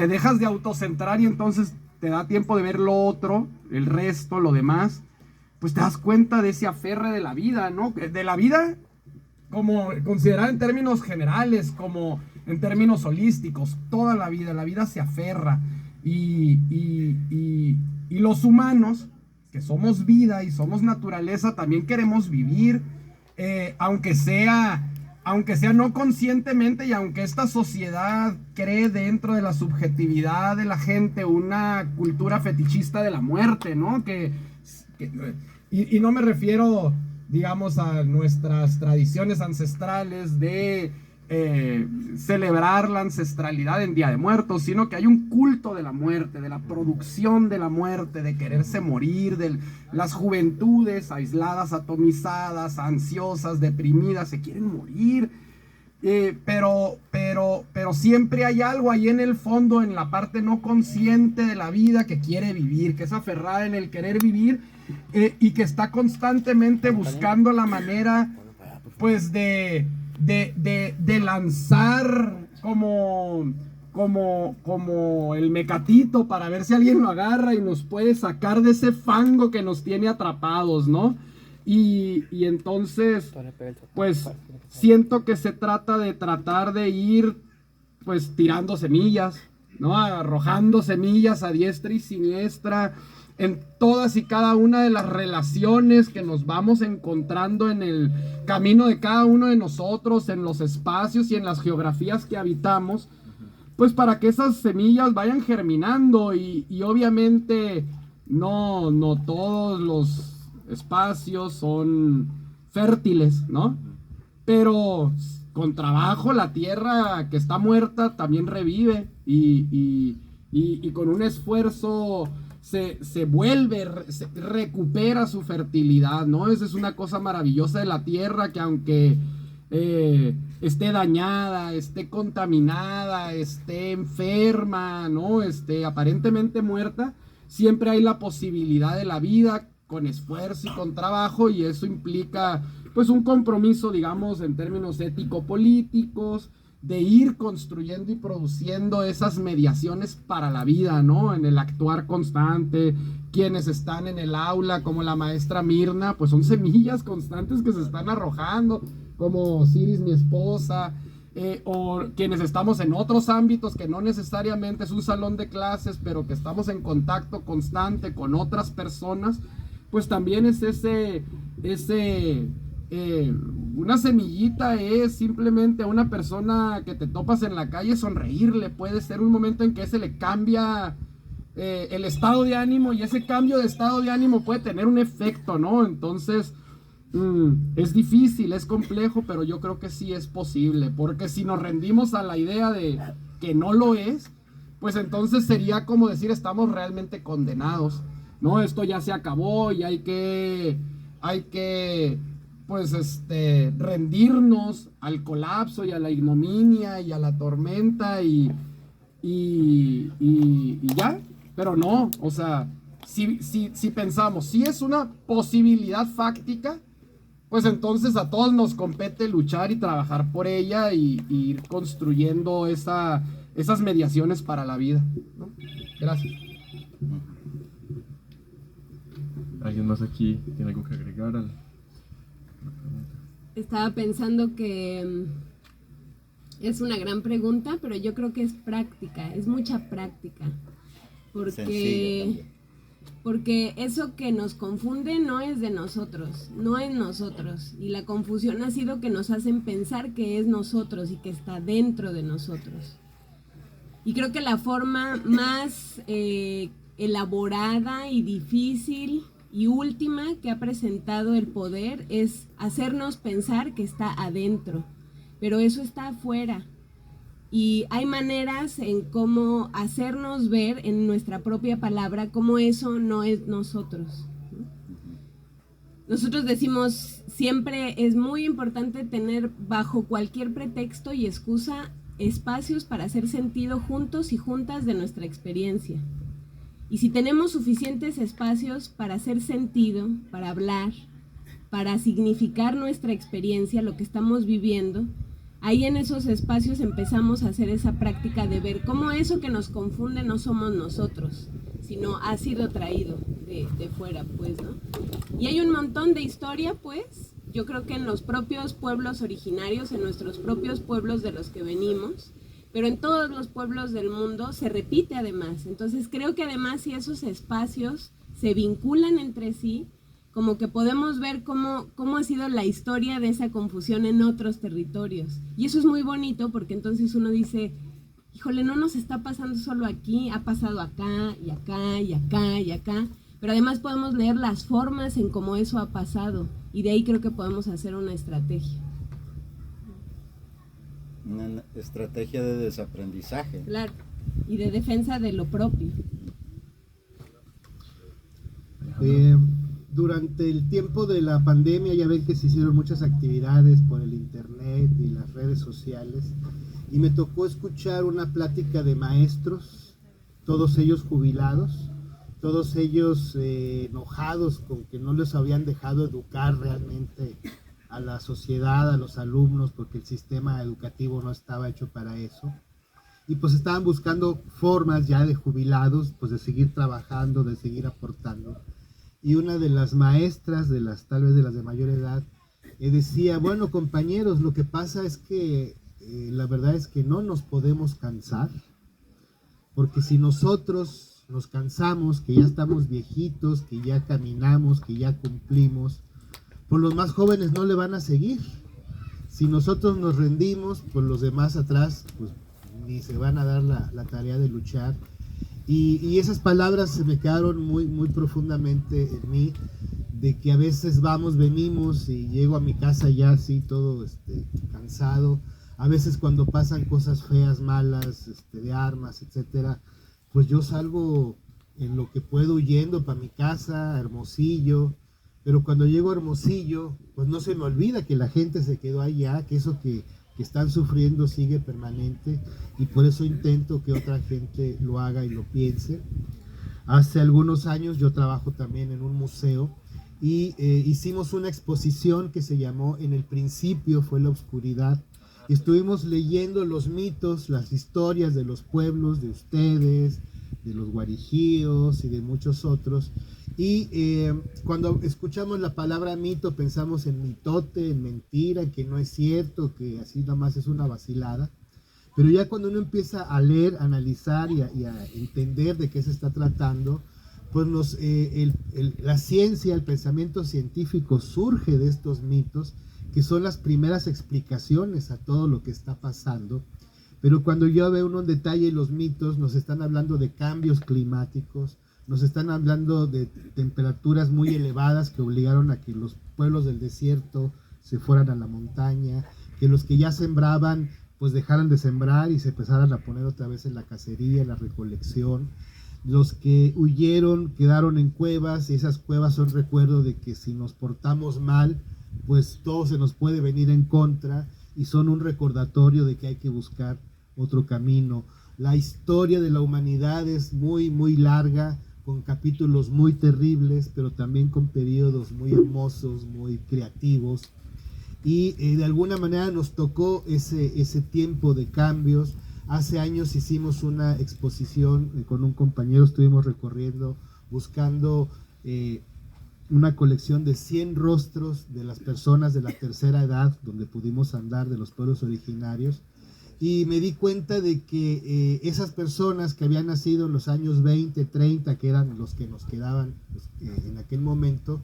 dejas de autocentrar y entonces te da tiempo de ver lo otro, el resto, lo demás. Pues te das cuenta de ese aferre de la vida, ¿no? De la vida como considerada en términos generales, como en términos holísticos. Toda la vida se aferra. Y los humanos, que somos vida y somos naturaleza, también queremos vivir, aunque sea no conscientemente, y aunque esta sociedad cree dentro de la subjetividad de la gente una cultura fetichista de la muerte, ¿no? Y no me refiero, digamos, a nuestras tradiciones ancestrales de celebrar la ancestralidad en Día de Muertos, sino que hay un culto de la muerte, de la producción de la muerte, de quererse morir, de las juventudes aisladas, atomizadas, ansiosas, deprimidas, se quieren morir. Pero siempre hay algo ahí en el fondo, en la parte no consciente de la vida, que quiere vivir, que es aferrada en el querer vivir, y que está constantemente buscando la manera, pues, de lanzar como el mecatito para ver si alguien lo agarra y nos puede sacar de ese fango que nos tiene atrapados, ¿no? Y entonces, pues, siento que se trata de ir, pues, tirando semillas, ¿no? Arrojando semillas a diestra y siniestra en todas y cada una de las relaciones que nos vamos encontrando en el camino de cada uno de nosotros, en los espacios y en las geografías que habitamos, pues para que esas semillas vayan germinando. Y obviamente no todos los espacios son fértiles, ¿no? Pero con trabajo la tierra que está muerta también revive, y con un esfuerzo se vuelve, se recupera su fertilidad, ¿no? Esa es una cosa maravillosa de la tierra, que aunque esté dañada, esté contaminada, esté enferma, ¿no? Esté aparentemente muerta, siempre hay la posibilidad de la vida con esfuerzo y con trabajo, y eso implica, pues, un compromiso, digamos, en términos ético-políticos, de ir construyendo y produciendo esas mediaciones para la vida, ¿no? En el actuar constante. Quienes están en el aula, como la maestra Mirna, pues son semillas constantes que se están arrojando, como Ciris, mi esposa, o quienes estamos en otros ámbitos que no necesariamente es un salón de clases, pero que estamos en contacto constante con otras personas, pues también es una semillita. Es simplemente a una persona que te topas en la calle sonreírle. Puede ser un momento en que se le cambia el estado de ánimo, y ese cambio de estado de ánimo puede tener un efecto, ¿no? Entonces es difícil, es complejo, pero yo creo que sí es posible, porque si nos rendimos a la idea de que no lo es, pues entonces sería como decir estamos realmente condenados, ¿no? Esto ya se acabó y hay que pues rendirnos al colapso y a la ignominia y a la tormenta y ya, pero no, o sea, si pensamos, si es una posibilidad fáctica, pues entonces a todos nos compete luchar y trabajar por ella y ir construyendo esas mediaciones para la vida, ¿no? Gracias. ¿Alguien más aquí tiene algo que agregar al... Estaba pensando que es una gran pregunta, pero yo creo que es práctica, es mucha práctica. Porque eso que nos confunde no es de nosotros, no es nosotros. Y la confusión ha sido que nos hacen pensar que es nosotros y que está dentro de nosotros. Y creo que la forma más elaborada y difícil y última que ha presentado el poder es hacernos pensar que está adentro, pero eso está afuera. Y hay maneras en cómo hacernos ver en nuestra propia palabra cómo eso no es nosotros. Nosotros decimos, siempre es muy importante tener bajo cualquier pretexto y excusa espacios para hacer sentido juntos y juntas de nuestra experiencia. Y si tenemos suficientes espacios para hacer sentido, para hablar, para significar nuestra experiencia, lo que estamos viviendo, ahí en esos espacios empezamos a hacer esa práctica de ver cómo eso que nos confunde no somos nosotros, sino ha sido traído de fuera, pues, ¿no? Y hay un montón de historia, pues, yo creo que en los propios pueblos originarios, en nuestros propios pueblos de los que venimos, pero en todos los pueblos del mundo se repite además. Entonces creo que además si esos espacios se vinculan entre sí, como que podemos ver cómo ha sido la historia de esa confusión en otros territorios. Y eso es muy bonito porque entonces uno dice, híjole, no nos está pasando solo aquí, ha pasado acá y acá y acá y acá, pero además podemos leer las formas en cómo eso ha pasado y de ahí creo que podemos hacer una estrategia. Una estrategia de desaprendizaje. Claro, y de defensa de lo propio. Durante el tiempo de la pandemia ya ven que se hicieron muchas actividades por el internet y las redes sociales y me tocó escuchar una plática de maestros, todos ellos jubilados, todos ellos enojados con que no les habían dejado educar realmente a la sociedad, a los alumnos, porque el sistema educativo no estaba hecho para eso. Y pues estaban buscando formas ya de jubilados, pues de seguir trabajando, de seguir aportando. Y una de las maestras, tal vez de las de mayor edad, decía, bueno compañeros, lo que pasa es que la verdad es que no nos podemos cansar, porque si nosotros nos cansamos, que ya estamos viejitos, que ya caminamos, que ya cumplimos, pues los más jóvenes no le van a seguir. Si nosotros nos rendimos, pues los demás atrás, pues ni se van a dar la tarea de luchar. Y esas palabras se me quedaron muy, muy profundamente en mí, de que a veces vamos, venimos y llego a mi casa ya así todo cansado. A veces cuando pasan cosas feas, malas, de armas, etcétera, pues yo salgo en lo que puedo huyendo para mi casa, Hermosillo. Pero cuando llego a Hermosillo, pues no se me olvida que la gente se quedó allá, que eso que están sufriendo sigue permanente y por eso intento que otra gente lo haga y lo piense. Hace algunos años yo trabajo también en un museo y hicimos una exposición que se llamó En el principio fue la oscuridad. Y estuvimos leyendo los mitos, las historias de los pueblos, de ustedes, de los guarijíos y de muchos otros. Y cuando escuchamos la palabra mito pensamos en mitote, en mentira, que no es cierto, que así nada más es una vacilada. Pero ya cuando uno empieza a leer, a analizar y a entender de qué se está tratando, pues la ciencia, el pensamiento científico surge de estos mitos, que son las primeras explicaciones a todo lo que está pasando. Pero cuando yo veo uno en detalle los mitos, nos están hablando de cambios climáticos, nos están hablando de temperaturas muy elevadas que obligaron a que los pueblos del desierto se fueran a la montaña, que los que ya sembraban pues dejaran de sembrar y se empezaran a poner otra vez en la cacería, en la recolección. Los que huyeron quedaron en cuevas y esas cuevas son recuerdo de que si nos portamos mal, pues todo se nos puede venir en contra y son un recordatorio de que hay que buscar otro camino. La historia de la humanidad es muy, muy larga, con capítulos muy terribles, pero también con periodos muy hermosos, muy creativos. Y de alguna manera nos tocó ese tiempo de cambios. Hace años hicimos una exposición con un compañero, estuvimos recorriendo, buscando una colección de 100 rostros de las personas de la tercera edad, donde pudimos andar, de los pueblos originarios. Y me di cuenta de que esas personas que habían nacido en los años 20, 30, que eran los que nos quedaban en aquel momento,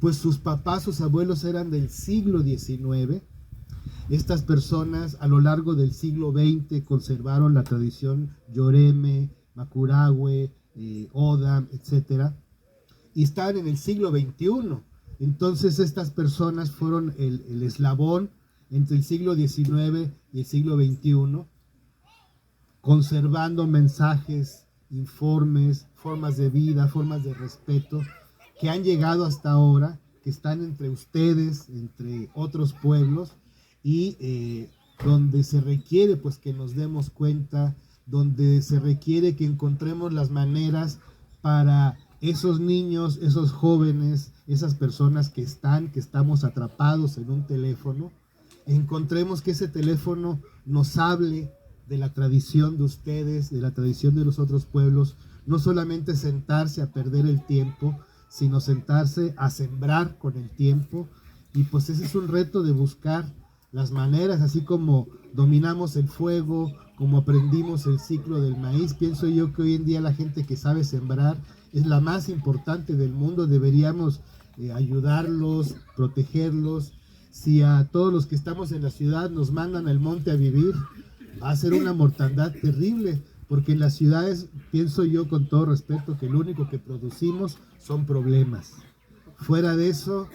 pues sus papás, sus abuelos eran del siglo XIX. Estas personas a lo largo del siglo XX conservaron la tradición Yoreme, Macurahue, Odam, etcétera, y estaban en el siglo XXI. Entonces estas personas fueron el eslabón entre el siglo XIX y el siglo XXI, conservando mensajes, informes, formas de vida, formas de respeto, que han llegado hasta ahora, que están entre ustedes, entre otros pueblos, y donde se requiere pues que nos demos cuenta, donde se requiere que encontremos las maneras para esos niños, esos jóvenes, esas personas que estamos atrapados en un teléfono, encontremos que ese teléfono nos hable de la tradición de ustedes, de la tradición de los otros pueblos, no solamente sentarse a perder el tiempo, sino sentarse a sembrar con el tiempo. Y pues ese es un reto de buscar las maneras, así como dominamos el fuego, como aprendimos el ciclo del maíz. Pienso yo que hoy en día la gente que sabe sembrar es la más importante del mundo. Deberíamos ayudarlos, protegerlos. Si a todos los que estamos en la ciudad nos mandan al monte a vivir, va a ser una mortandad terrible, porque en las ciudades, pienso yo con todo respeto, que lo único que producimos son problemas. Fuera de eso,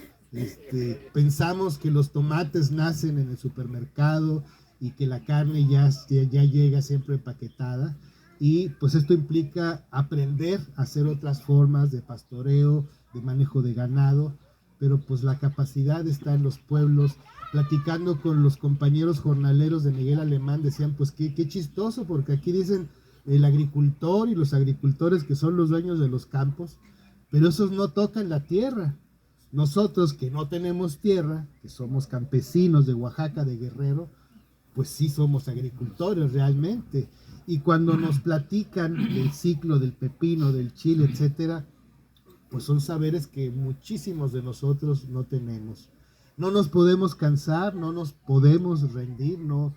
pensamos que los tomates nacen en el supermercado y que la carne ya llega siempre empaquetada, y pues esto implica aprender a hacer otras formas de pastoreo, de manejo de ganado, pero pues la capacidad está en los pueblos. Platicando con los compañeros jornaleros de Miguel Alemán, decían pues qué chistoso, porque aquí dicen el agricultor y los agricultores que son los dueños de los campos, pero esos no tocan la tierra. Nosotros que no tenemos tierra, que somos campesinos de Oaxaca, de Guerrero, pues sí somos agricultores realmente. Y cuando nos platican del ciclo del pepino, del chile, etcétera, pues son saberes que muchísimos de nosotros no tenemos. No nos podemos cansar, no nos podemos rendir, no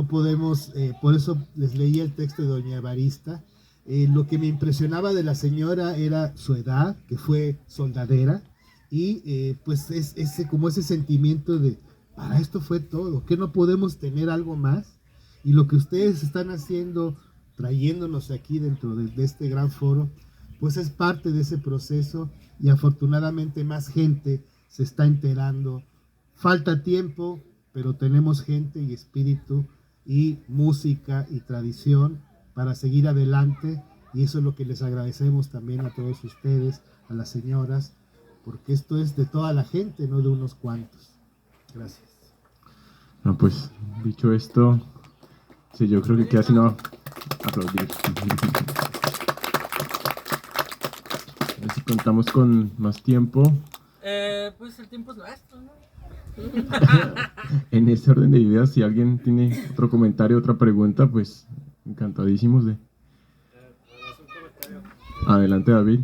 podemos, por eso les leí el texto de doña Evarista. Lo que me impresionaba de la señora era su edad, que fue soldadera, y pues es como ese sentimiento de, para esto fue todo, que no podemos tener algo más. Y lo que ustedes están haciendo, trayéndonos aquí dentro de este gran foro, pues es parte de ese proceso, y afortunadamente más gente se está enterando. Falta tiempo, pero tenemos gente y espíritu y música y tradición para seguir adelante, y eso es lo que les agradecemos también a todos ustedes, a las señoras, porque esto es de toda la gente, no de unos cuantos. Gracias. No, pues, dicho esto, sí, yo creo que queda sino aplaudir. A ver si contamos con más tiempo. Pues el tiempo es nuestro, ¿no? En ese orden de ideas, si alguien tiene otro comentario, otra pregunta, pues encantadísimos de... Adelante, David.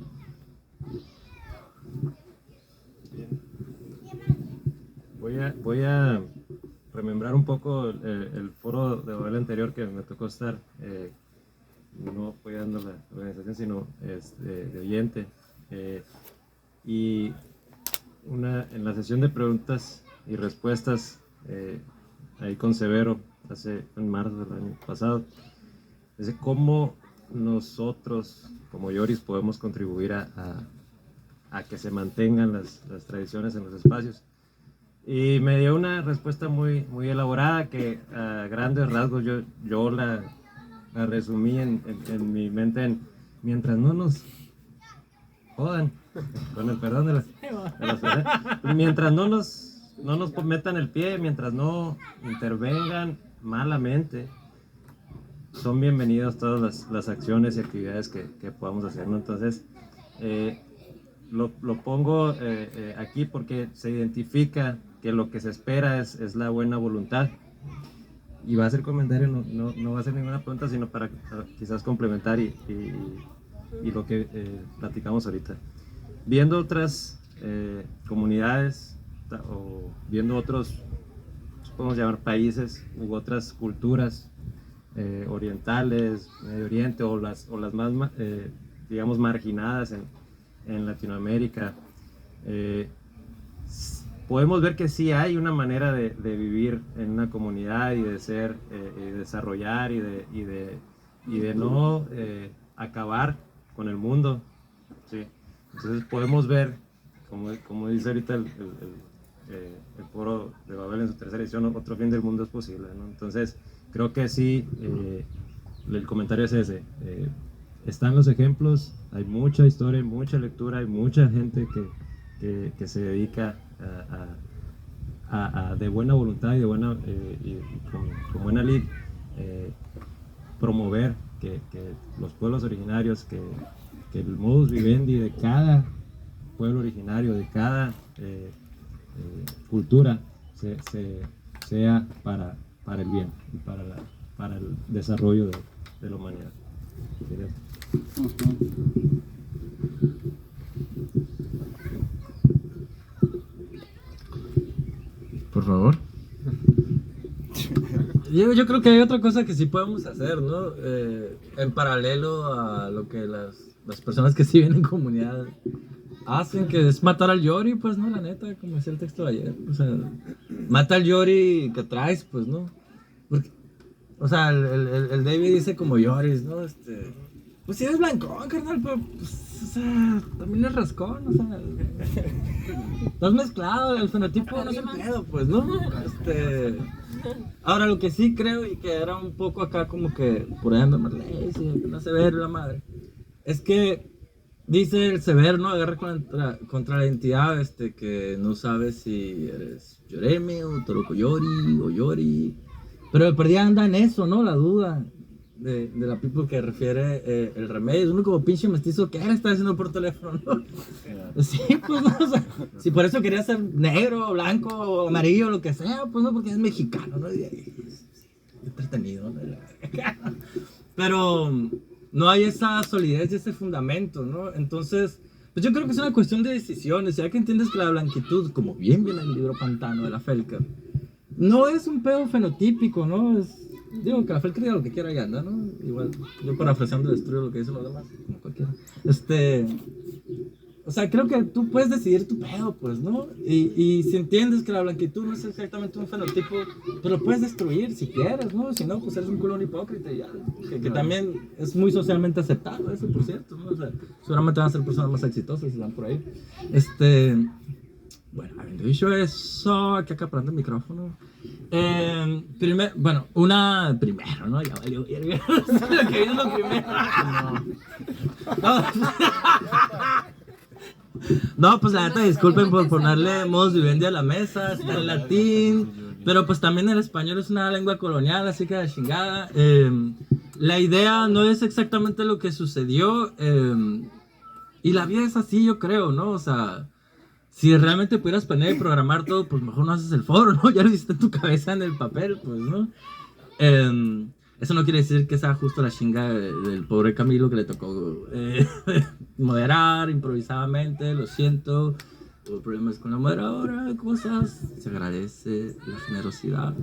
Voy a remembrar un poco el foro de Babel anterior que me tocó estar, no apoyando la organización, sino de oyente. Y en la sesión de preguntas y respuestas, ahí con Severo, en marzo del año pasado, dice cómo nosotros, como Yoris, podemos contribuir a que se mantengan las tradiciones en los espacios. Y me dio una respuesta muy, muy elaborada que a grandes rasgos yo la resumí en mi mente mientras no nos jodan, con el perdón de las mientras no nos no nos metan el pie, mientras no intervengan malamente, son bienvenidas todas las acciones y actividades que podamos hacer, ¿no? Entonces, lo pongo aquí porque se identifica que lo que se espera es la buena voluntad. Y va a ser comentario, no va a ser ninguna pregunta, sino para quizás complementar y lo que platicamos ahorita. Viendo otras comunidades o viendo otros, podemos llamar países u otras culturas orientales, Medio Oriente o las más, digamos, marginadas en Latinoamérica, podemos ver que sí hay una manera de vivir en una comunidad y de ser, y desarrollar y de no acabar con el mundo, ¿sí? Entonces podemos ver, como dice ahorita el foro de Babel en su tercera edición, otro fin del mundo es posible, ¿no? Entonces creo que sí, el comentario es ese, están los ejemplos, hay mucha historia, hay mucha lectura, hay mucha gente que se dedica de buena voluntad y de buena y con buena lid promover que los pueblos originarios, que el modus vivendi de cada pueblo originario, de cada cultura sea para el bien y para el desarrollo de la humanidad. Por favor. Yo creo que hay otra cosa que sí podemos hacer, ¿no? En paralelo a lo que las personas que sí viven en comunidad hacen, que es matar al Yori, pues, ¿no? La neta, como decía el texto de ayer. O sea, mata al Yori que traes, pues, ¿no? Porque, o sea, el David dice como Yoris, ¿no? Pues sí eres blancón, carnal, pero, pues, o sea, también es rascón, o sea. Estás mezclado, el fenotipo no se pedo, pues, ¿no? Ahora, lo que sí creo, y que era un poco acá como que por ahí anda más lazy, no se ve la madre, es que dice el Severo, ¿no? Agarra contra la entidad, que no sabe si eres Yoreme o Torocoyori o Yori, pero de perdida anda en eso, ¿no? La duda de la people que refiere el remedio. Uno como pinche mestizo, ¿qué está haciendo por teléfono, no? Sí, pues no, o sea, si por eso quería ser negro, blanco, amarillo, lo que sea, pues no, porque es mexicano, ¿no? Es entretenido, ¿no? Pero no hay esa solidez y ese fundamento, ¿no? Entonces, pues yo creo que es una cuestión de decisiones, ya que entiendes que la blanquitud, como bien viene en el libro Pantano de la Felca, no es un pedo fenotípico, ¿no? Digo que la Felca diga lo que quiera y anda, ¿no? Igual, yo parafraseando destruyo lo que dicen los demás, como cualquiera. O sea, creo que tú puedes decidir tu pedo, pues, ¿no? Y si entiendes que la blanquitud no es exactamente un fenotipo, pues lo puedes destruir si quieres, ¿no? Si no, pues eres un culón hipócrita y ya. Que también es muy socialmente aceptado eso, por cierto, ¿no? O sea, seguramente van a ser personas más exitosas si van por ahí. Bueno, habiendo dicho eso, aquí acaparando el micrófono. Primero, ¿no? Ya valió verga. Lo que viene es lo primero. No, pues la neta, disculpen por ponerle modus vivendi a la mesa, está en latín, pero pues también el español es una lengua colonial, así que la chingada. La idea no es exactamente lo que sucedió, y la vida es así, yo creo, ¿no? O sea, si realmente pudieras planear y programar todo, pues mejor no haces el foro, ¿no? Ya lo hiciste en tu cabeza en el papel, pues, ¿no? Eso no quiere decir que sea justo la chinga del pobre Camilo que le tocó moderar improvisadamente, lo siento, hubo problemas con la moderadora, cosas, se agradece la generosidad.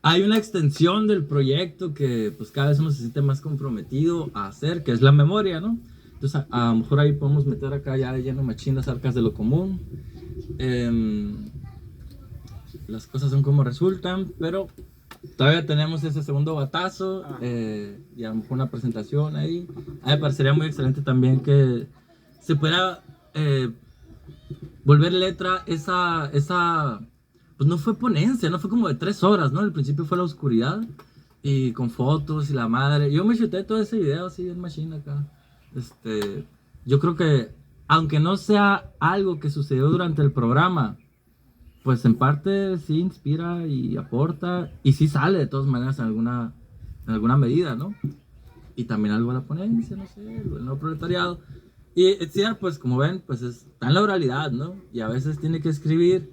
Hay una extensión del proyecto que pues cada vez uno se siente más comprometido a hacer, que es la memoria, ¿no? Entonces a lo mejor ahí podemos meter acá ya de lleno machinas arcas de lo común. Las cosas son como resultan, pero todavía tenemos ese segundo batazo y a lo mejor una presentación ahí. A mí me parecería muy excelente también que se pudiera volver letra esa pues no fue ponencia, no fue como de 3 horas, ¿no? Al principio fue la oscuridad y con fotos y la madre. Yo me chuté todo ese video así en machine acá. Yo creo que aunque no sea algo que sucedió durante el programa, pues en parte sí inspira y aporta y sí sale de todas maneras en alguna medida, ¿no? Y también algo a la ponencia, no sé, el nuevo proletariado. Y Itziar, pues como ven, pues está en la oralidad, ¿no? Y a veces tiene que escribir.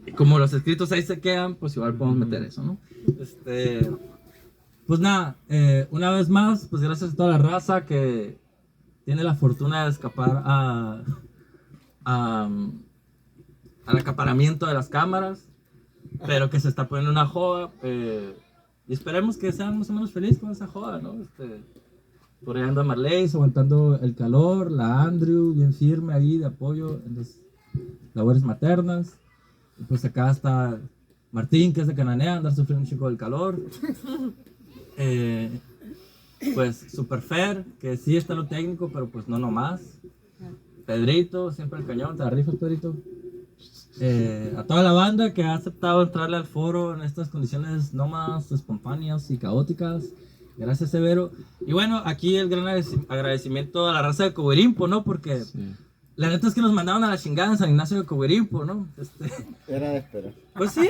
Y como los escritos ahí se quedan, pues igual podemos meter eso, ¿no? Pues nada, una vez más, pues gracias a toda la raza que tiene la fortuna de escapar al acaparamiento de las cámaras, pero que se está poniendo una joda. Y esperemos que sean más o menos felices con esa joda, ¿no? Por ahí anda Marley aguantando el calor, la Andrew bien firme ahí de apoyo en las labores maternas. Y pues acá está Martín, que es de Cananea, andar sufriendo un chico del calor. Pues Super Fer, que sí está en lo técnico, pero pues no nomás. Pedrito, siempre el cañón, te la rifas, Pedrito. A toda la banda que ha aceptado entrarle al foro en estas condiciones nómadas, espontáneas y caóticas. Gracias, Severo. Y bueno, aquí el gran agradecimiento a la raza de Coberimpo, ¿no? Porque la neta es que nos mandaron a la chingada en San Ignacio de Coberimpo, ¿no? Era de esperar. Pues sí.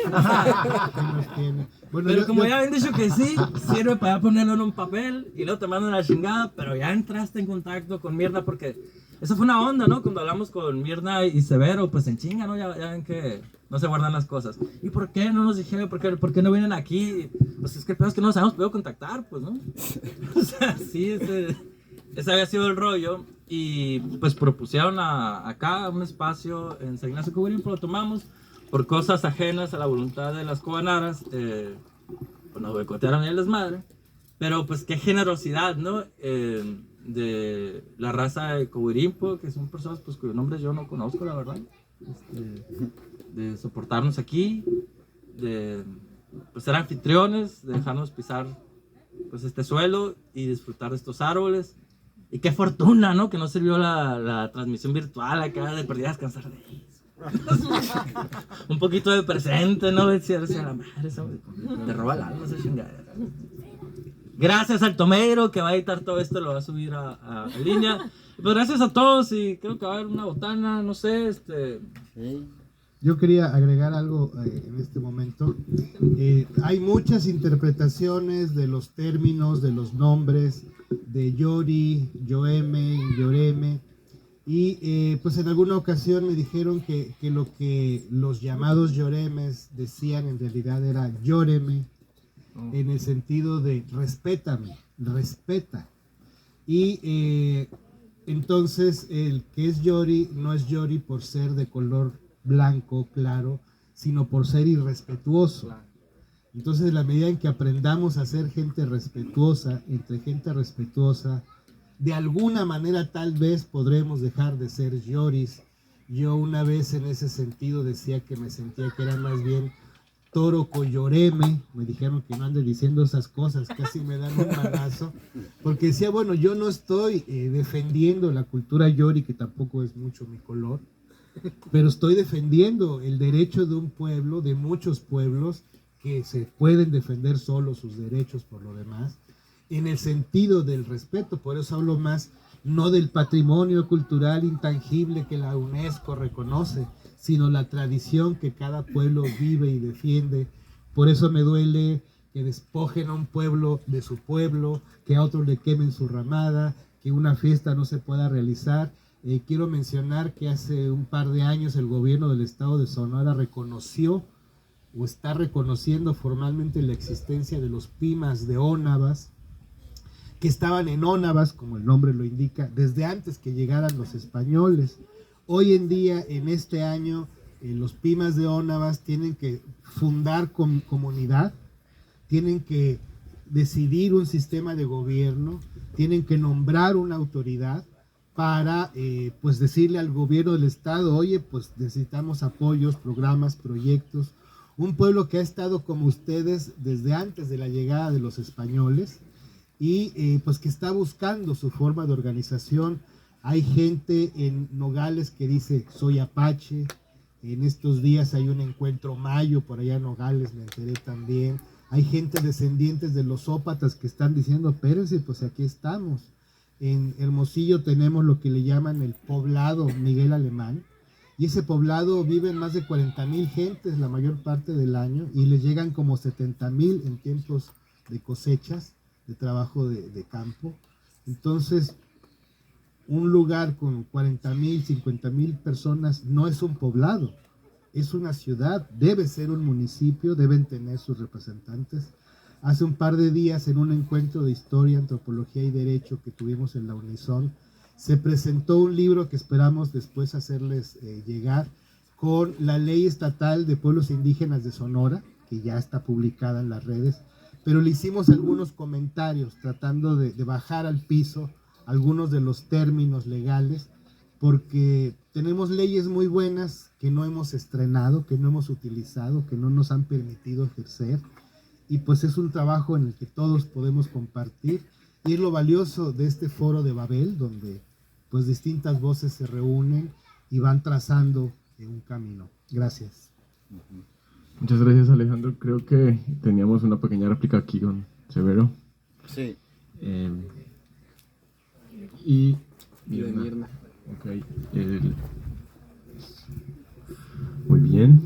Bueno, Pero como ya habían dicho que sí, sirve para ponerlo en un papel y luego te mandan a la chingada, pero ya entraste en contacto con Mirna porque eso fue una onda, ¿no? Cuando hablamos con Mirna y Severo, pues en chinga, ¿no? Ya ven que no se guardan las cosas. ¿Y por qué no nos dijeron? ¿Por qué no vienen aquí? Pues es que el peor es que no nos habíamos podido contactar, pues, ¿no? O sea, sí, ese había sido el rollo. Y pues propusieron acá un espacio en San Ignacio Coberimpo, lo tomamos por cosas ajenas a la voluntad de las cobanaras. Pues nos boicotearon y el desmadre. Pero pues qué generosidad, ¿no? De la raza de Coberimpo, que son personas pues cuyos nombres yo no conozco, la verdad. De soportarnos aquí, de pues, ser anfitriones, de dejarnos pisar pues este suelo y disfrutar de estos árboles. Y qué fortuna, ¿no? Que no sirvió la transmisión virtual acá de perdida a descansar de eso. Un poquito de presente, ¿no? Decía la madre, te roba el alma esa chingadera. Gracias al Tomero que va a editar todo esto, lo va a subir a línea. Pues gracias a todos y creo que va a haber una botana, no sé, Sí. Yo quería agregar algo en este momento. Hay muchas interpretaciones de los términos, de los nombres, de Yori, Yoeme, Yoreme. Y pues en alguna ocasión me dijeron que lo que los llamados Yoremes decían en realidad era Llóreme, en el sentido de respétame, respeta. Y entonces el que es Yori no es Yori por ser de color blanco, claro, sino por ser irrespetuoso. Entonces, en la medida en que aprendamos a ser gente respetuosa, entre gente respetuosa, de alguna manera tal vez podremos dejar de ser Yoris. Yo una vez en ese sentido decía que me sentía que era más bien Toro Coyoreme. Me dijeron que no ande diciendo esas cosas, casi me dan un manazo, porque decía, bueno, yo no estoy defendiendo la cultura Yori, que tampoco es mucho mi color, pero estoy defendiendo el derecho de un pueblo, de muchos pueblos, que se pueden defender solo sus derechos por lo demás, en el sentido del respeto. Por eso hablo más, no del patrimonio cultural intangible que la UNESCO reconoce, sino la tradición que cada pueblo vive y defiende. Por eso me duele que despojen a un pueblo de su pueblo, que a otro le quemen su ramada, que una fiesta no se pueda realizar. Quiero mencionar que hace un par de años el gobierno del estado de Sonora reconoció o está reconociendo formalmente la existencia de los Pimas de Ónavas, que estaban en Ónavas, como el nombre lo indica, desde antes que llegaran los españoles. Hoy en día, en este año, los Pimas de Ónavas tienen que fundar comunidad, tienen que decidir un sistema de gobierno, tienen que nombrar una autoridad para pues decirle al gobierno del estado, oye, pues necesitamos apoyos, programas, proyectos. Un pueblo que ha estado como ustedes desde antes de la llegada de los españoles y pues que está buscando su forma de organización. Hay gente en Nogales que dice, soy apache. En estos días hay un encuentro mayo por allá en Nogales, me enteré también. Hay gente descendientes de los ópatas que están diciendo, espérense, pues aquí estamos. En Hermosillo tenemos lo que le llaman el poblado Miguel Alemán, y ese poblado viven más de 40,000 gentes la mayor parte del año, y les llegan como 70,000 en tiempos de cosechas, de trabajo de campo. Entonces, un lugar con 40,000, 50,000 personas no es un poblado, es una ciudad, debe ser un municipio, deben tener sus representantes. Hace un par de días, en un encuentro de historia, antropología y derecho que tuvimos en la Unison, se presentó un libro que esperamos después hacerles llegar, con la ley estatal de pueblos indígenas de Sonora, que ya está publicada en las redes, pero le hicimos algunos comentarios tratando de bajar al piso algunos de los términos legales, porque tenemos leyes muy buenas que no hemos estrenado, que no hemos utilizado, que no nos han permitido ejercer, y pues es un trabajo en el que todos podemos compartir, y es lo valioso de este foro de Babel, donde pues distintas voces se reúnen y van trazando un camino. Gracias. Muchas gracias, Alejandro. Creo que teníamos una pequeña réplica aquí con Severo. Sí. Y de Mirna. Ok. Muy bien.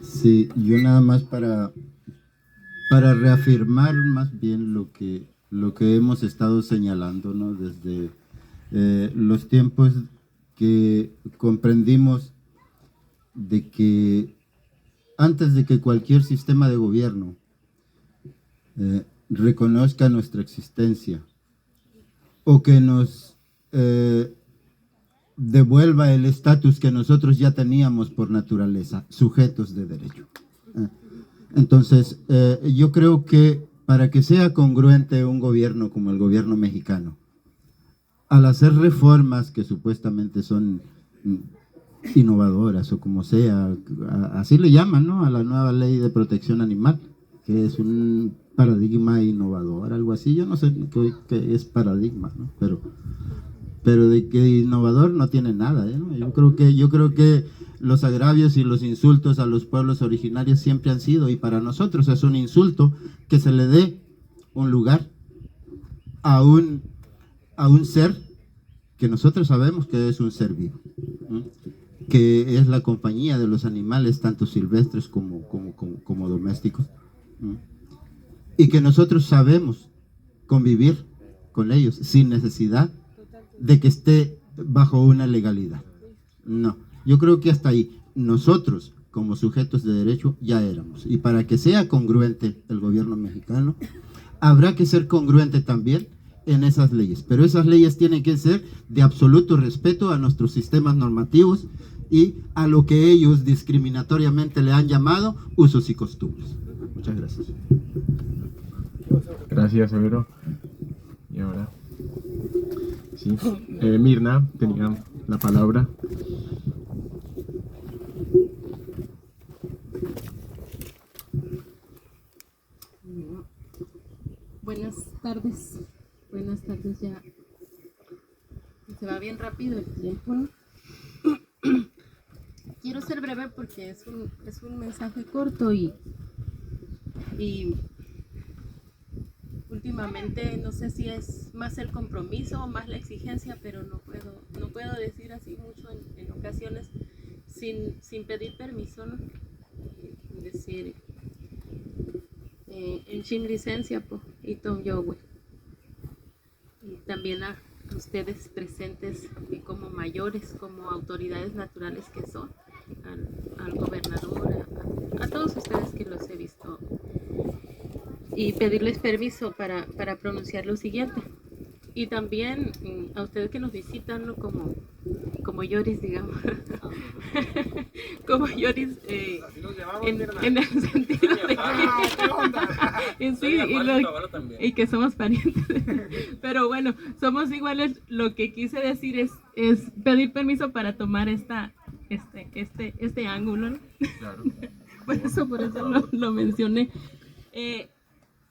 Sí, yo nada más para reafirmar más bien lo que hemos estado señalando, ¿no? Desde los tiempos que comprendimos de que antes de que cualquier sistema de gobierno reconozca nuestra existencia o que nos devuelva el estatus que nosotros ya teníamos por naturaleza, sujetos de derecho. Entonces, yo creo que para que sea congruente un gobierno como el gobierno mexicano, al hacer reformas que supuestamente son innovadoras o como sea, así le llaman, ¿no?, a la nueva ley de protección animal, que es un paradigma innovador, algo así, yo no sé qué es paradigma, ¿no? Pero de que innovador no tiene nada, ¿no? Yo creo que los agravios y los insultos a los pueblos originarios siempre han sido, y para nosotros es un insulto que se le dé un lugar a un ser que nosotros sabemos que es un ser vivo, ¿no?, que es la compañía de los animales, tanto silvestres como domésticos, ¿no?, y que nosotros sabemos convivir con ellos sin necesidad de que esté bajo una legalidad. No, yo creo que hasta ahí nosotros como sujetos de derecho ya éramos, y para que sea congruente el gobierno mexicano habrá que ser congruente también en esas leyes, pero esas leyes tienen que ser de absoluto respeto a nuestros sistemas normativos y a lo que ellos discriminatoriamente le han llamado usos y costumbres. Muchas gracias. Gracias, Severo. Y ahora, sí, Mirna tenía la palabra. Buenas tardes ya. Se va bien rápido el tiempo, ¿no? Quiero ser breve porque es un mensaje corto y últimamente no sé si es más el compromiso o más la exigencia, pero no puedo decir así mucho en ocasiones sin pedir permiso, ¿no? Decir en sin licencia pues, y Tom Yahweh. Y también a ustedes presentes como mayores, como autoridades naturales que son, al gobernador, a todos ustedes que los he visto, y pedirles permiso para pronunciar lo siguiente. Y también a ustedes que nos visitan, ¿no?, como Yoris, digamos, como Yoris, en el sentido de que sí, y que somos parientes, pero bueno, somos iguales. Lo que quise decir es pedir permiso para tomar este ángulo, ¿no? Claro. por eso lo mencioné,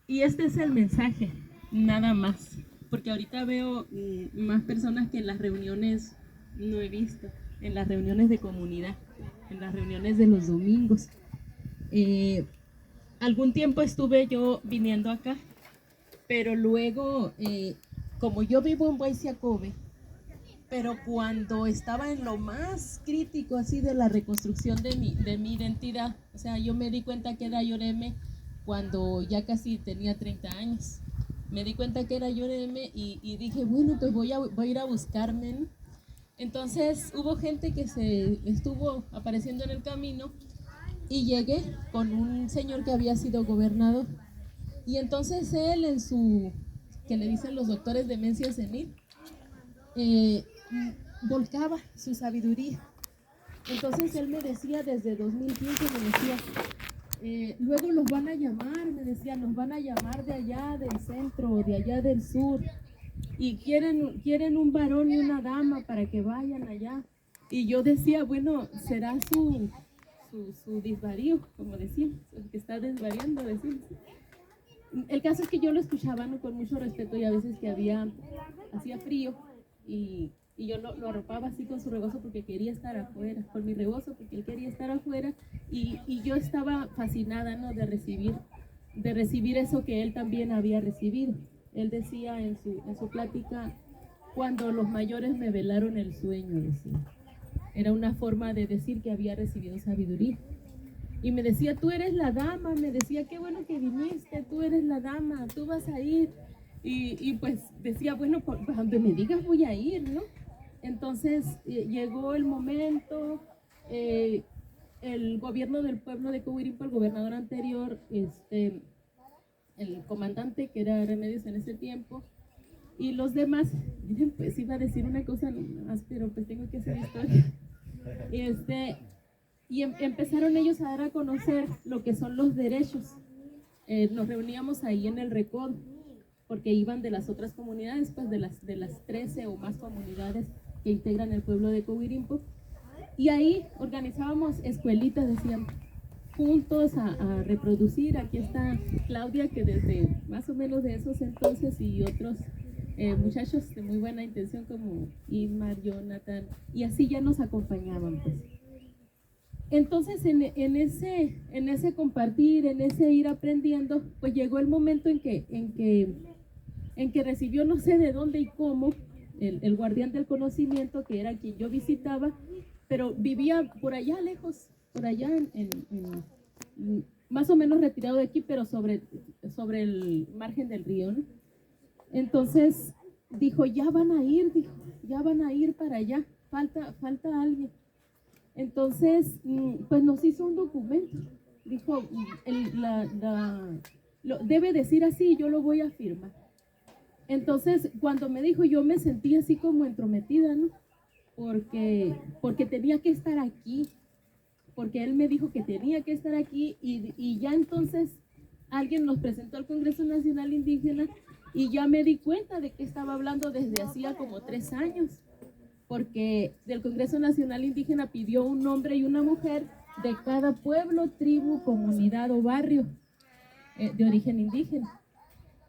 y este es el mensaje, nada más. Porque ahorita veo más personas que en las reuniones no he visto, en las reuniones de comunidad, en las reuniones de los domingos. Algún tiempo estuve yo viniendo acá Pero luego, como yo vivo en Guayciacobe, pero cuando estaba en lo más crítico así de la reconstrucción de mi identidad, o sea, yo me di cuenta que era Yoreme cuando ya casi tenía 30 años. Me di cuenta que era Yoreme y dije, bueno, pues voy a ir a buscarme, ¿no? Entonces hubo gente que se estuvo apareciendo en el camino y llegué con un señor que había sido gobernador. Y entonces él en su, que le dicen los doctores demencia senil, volcaba su sabiduría. Entonces él me decía desde 2015, me decía, luego los van a llamar, me decía, nos van a llamar de allá del centro, de allá del sur, y quieren un varón y una dama para que vayan allá. Y yo decía, bueno, será su desvarío, como decimos, el que está desvariando, decimos. El caso es que yo lo escuchaba, ¿no?, con mucho respeto, y a veces que hacía frío y yo lo arropaba así con su rebozo porque quería estar afuera, con mi rebozo porque él quería estar afuera, y yo estaba fascinada, ¿no?, de recibir eso que él también había recibido. Él decía en su plática, cuando los mayores me velaron el sueño, decía. Era una forma de decir que había recibido sabiduría. Y me decía, tú eres la dama, me decía, qué bueno que viniste, tú eres la dama, tú vas a ir. Y pues decía, bueno, por donde me digas voy a ir, ¿no? Entonces llegó el momento, el gobierno del pueblo de Coahuirimpo, el gobernador anterior, el comandante, que era Remedios en ese tiempo, y los demás, miren, pues iba a decir una cosa más, pero pues tengo que hacer historia. Y empezaron ellos a dar a conocer lo que son los derechos. Nos reuníamos ahí en el Recodo, porque iban de las otras comunidades, pues de las 13 o más comunidades que integran el pueblo de Coahuirimpo. Y ahí organizábamos escuelitas, decían, juntos a reproducir. Aquí está Claudia, que desde más o menos de esos entonces, y otros muchachos de muy buena intención como Ismar, Jonathan, y así ya nos acompañaban, pues. Entonces en ese compartir, en ese ir aprendiendo, pues llegó el momento en que recibió, no sé de dónde y cómo, el guardián del conocimiento, que era quien yo visitaba, pero vivía por allá lejos, por allá más o menos retirado de aquí, pero sobre el margen del río, ¿no? Entonces dijo, ya van a ir para allá, falta alguien. Entonces, pues nos hizo un documento. Dijo, debe decir así, yo lo voy a firmar. Entonces, cuando me dijo, yo me sentí así como entrometida, ¿no? Porque tenía que estar aquí. Porque él me dijo que tenía que estar aquí, y ya entonces alguien nos presentó al Congreso Nacional Indígena, y ya me di cuenta de que estaba hablando desde hacía como 3 años. Porque del Congreso Nacional Indígena pidió un hombre y una mujer de cada pueblo, tribu, comunidad o barrio de origen indígena.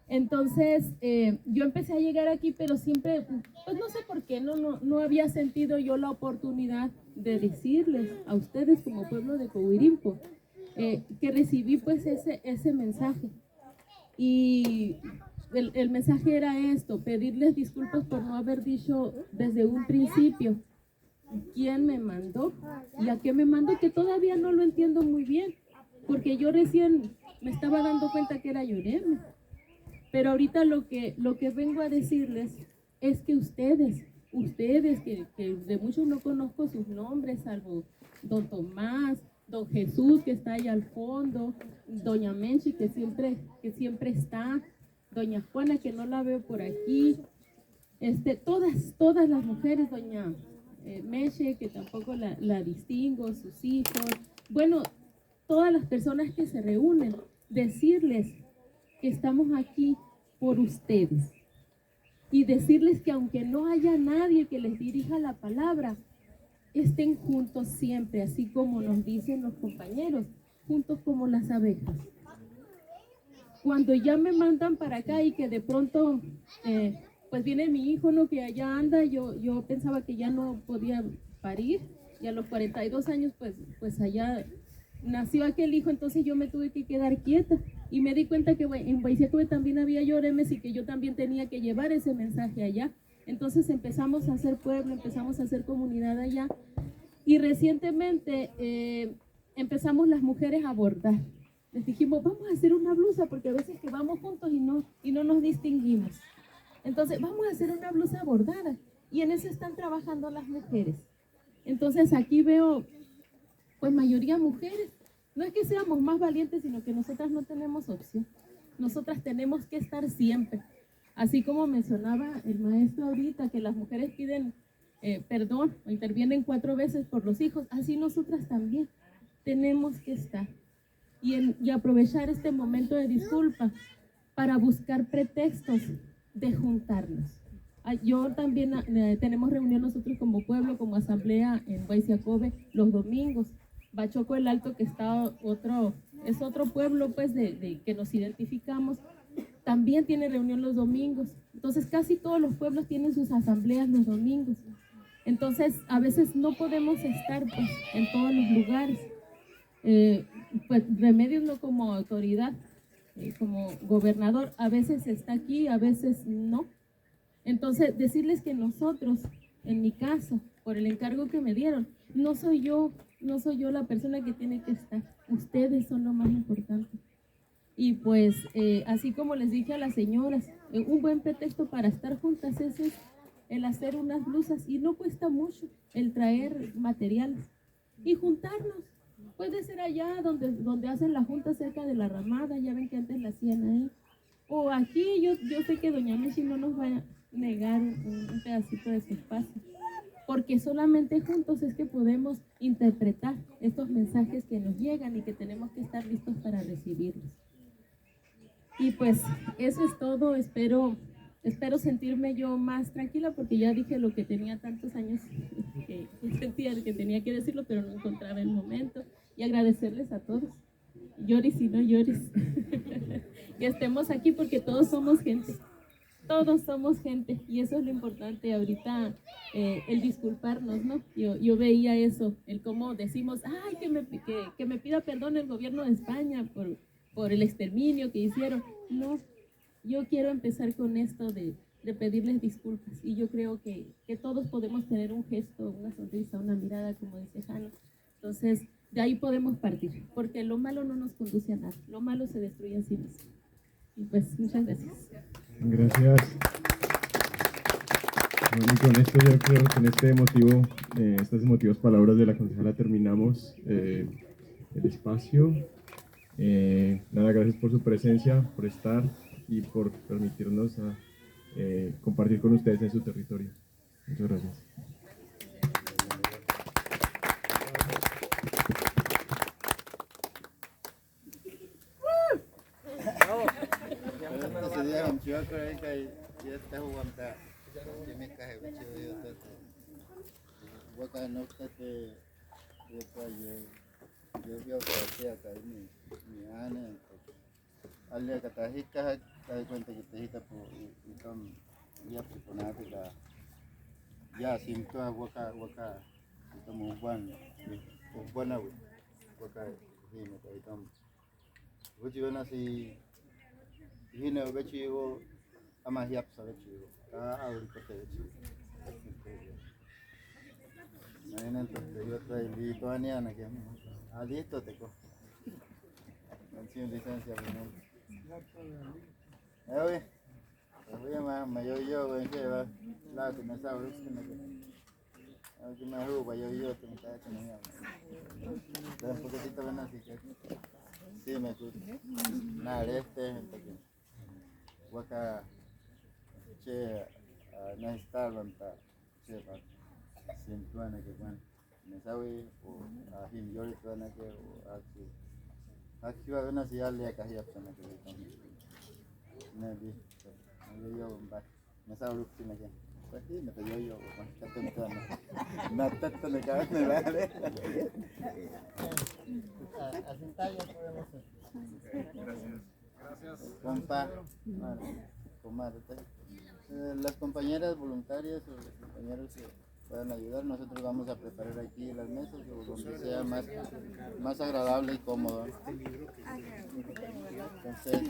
Entonces yo empecé a llegar aquí, pero siempre, pues no sé por qué, no había sentido yo la oportunidad de decirles a ustedes como pueblo de Coahuirimpo que recibí pues ese mensaje. Y el mensaje era esto: pedirles disculpas por no haber dicho desde un principio quién me mandó y a qué me mandó, que todavía no lo entiendo muy bien, porque yo recién me estaba dando cuenta que era Yoreme. Pero ahorita lo que vengo a decirles es que ustedes que de muchos no conozco sus nombres, salvo don Tomás, don Jesús, que está ahí al fondo, doña Menchi, que siempre está, doña Juana, que no la veo por aquí, todas las mujeres, doña Meche, que tampoco la distingo, sus hijos, bueno, todas las personas que se reúnen, decirles que estamos aquí por ustedes, y decirles que aunque no haya nadie que les dirija la palabra, estén juntos siempre, así como nos dicen los compañeros, juntos como las abejas. Cuando ya me mandan para acá y que de pronto pues viene mi hijo, ¿no?, que allá anda, yo pensaba que ya no podía parir, y a los 42 años pues allá nació aquel hijo, entonces yo me tuve que quedar quieta. Y me di cuenta que en Baisiacube también había lloremes y que yo también tenía que llevar ese mensaje allá. Entonces empezamos a hacer pueblo, empezamos a hacer comunidad allá. Y recientemente empezamos las mujeres a bordar. Les dijimos, vamos a hacer una blusa, porque a veces que vamos juntos y no nos distinguimos. Entonces, vamos a hacer una blusa bordada. Y en eso están trabajando las mujeres. Entonces, aquí veo, pues, mayoría mujeres. No es que seamos más valientes, sino que nosotras no tenemos opción. Nosotras tenemos que estar siempre. Así como mencionaba el maestro ahorita, que las mujeres piden perdón o intervienen 4 veces por los hijos, así nosotras también tenemos que estar. Y aprovechar este momento de disculpa para buscar pretextos de juntarnos. Yo también tenemos reunión nosotros como pueblo, como asamblea en Baisiacube los domingos. Bachoco el Alto, que está es otro pueblo pues de que nos identificamos, también tiene reunión los domingos. Entonces casi todos los pueblos tienen sus asambleas los domingos. Entonces a veces no podemos estar pues en todos los lugares. Pues Remedios no como autoridad, como gobernador, a veces está aquí, a veces no. Entonces decirles que nosotros, en mi caso, por el encargo que me dieron, no soy yo la persona que tiene que estar. Ustedes son lo más importante. Y pues, así como les dije a las señoras, un buen pretexto para estar juntas es el hacer unas blusas. Y no cuesta mucho el traer materiales y juntarnos. Puede ser allá donde hacen la junta cerca de la ramada, ya ven que antes la hacían ahí. O aquí, yo sé que doña Mechi no nos va a negar un pedacito de su espacio. Porque solamente juntos es que podemos interpretar estos mensajes que nos llegan y que tenemos que estar listos para recibirlos. Y pues eso es todo. Espero sentirme yo más tranquila, porque ya dije lo que tenía tantos años que sentía que tenía que decirlo, pero no encontraba el momento. Y agradecerles a todos, llores y no llores, que estemos aquí, porque todos somos gente. Todos somos gente, y eso es lo importante ahorita, el disculparnos, ¿no? Yo veía eso, el cómo decimos, ay, que me pida perdón el gobierno de España por el exterminio que hicieron. No, yo quiero empezar con esto de pedirles disculpas, y yo creo que todos podemos tener un gesto, una sonrisa, una mirada, como dice Jano. Entonces, de ahí podemos partir, porque lo malo no nos conduce a nada, lo malo se destruye a sí mismo. Y pues, muchas gracias. Gracias. Bueno, y con esto yo creo que en estas emotivas palabras de la concejala terminamos el espacio. Nada, gracias por su presencia, por estar y por permitirnos compartir con ustedes en su territorio. Muchas gracias. ya simtoa waka itamu ubwan waka hina ka itam wuji wana si hina gachi wo ama hiap sa gachi wo ka awri kote gachi nainan to yo trai li to ani ana ke adi to te ko mención licencia bueno oye voy a mayo ven que va la que me sabe que me que me hago mayo te me está que no me da un poquitito ven así que sí me gusta nada este entonces waka che na estar lanta che va siempre ana que bueno me sabe o a him yo le ana que o aquí va ven así al día que hay apana que me di yo me sabe lo que me queda pues sí me pidió yo me tata me cae me vale asentar ya podemos gracias compa comadre las compañeras voluntarias o los compañeros puedan ayudar. Nosotros vamos a preparar aquí las mesas o donde sea más agradable y cómodo. Entonces,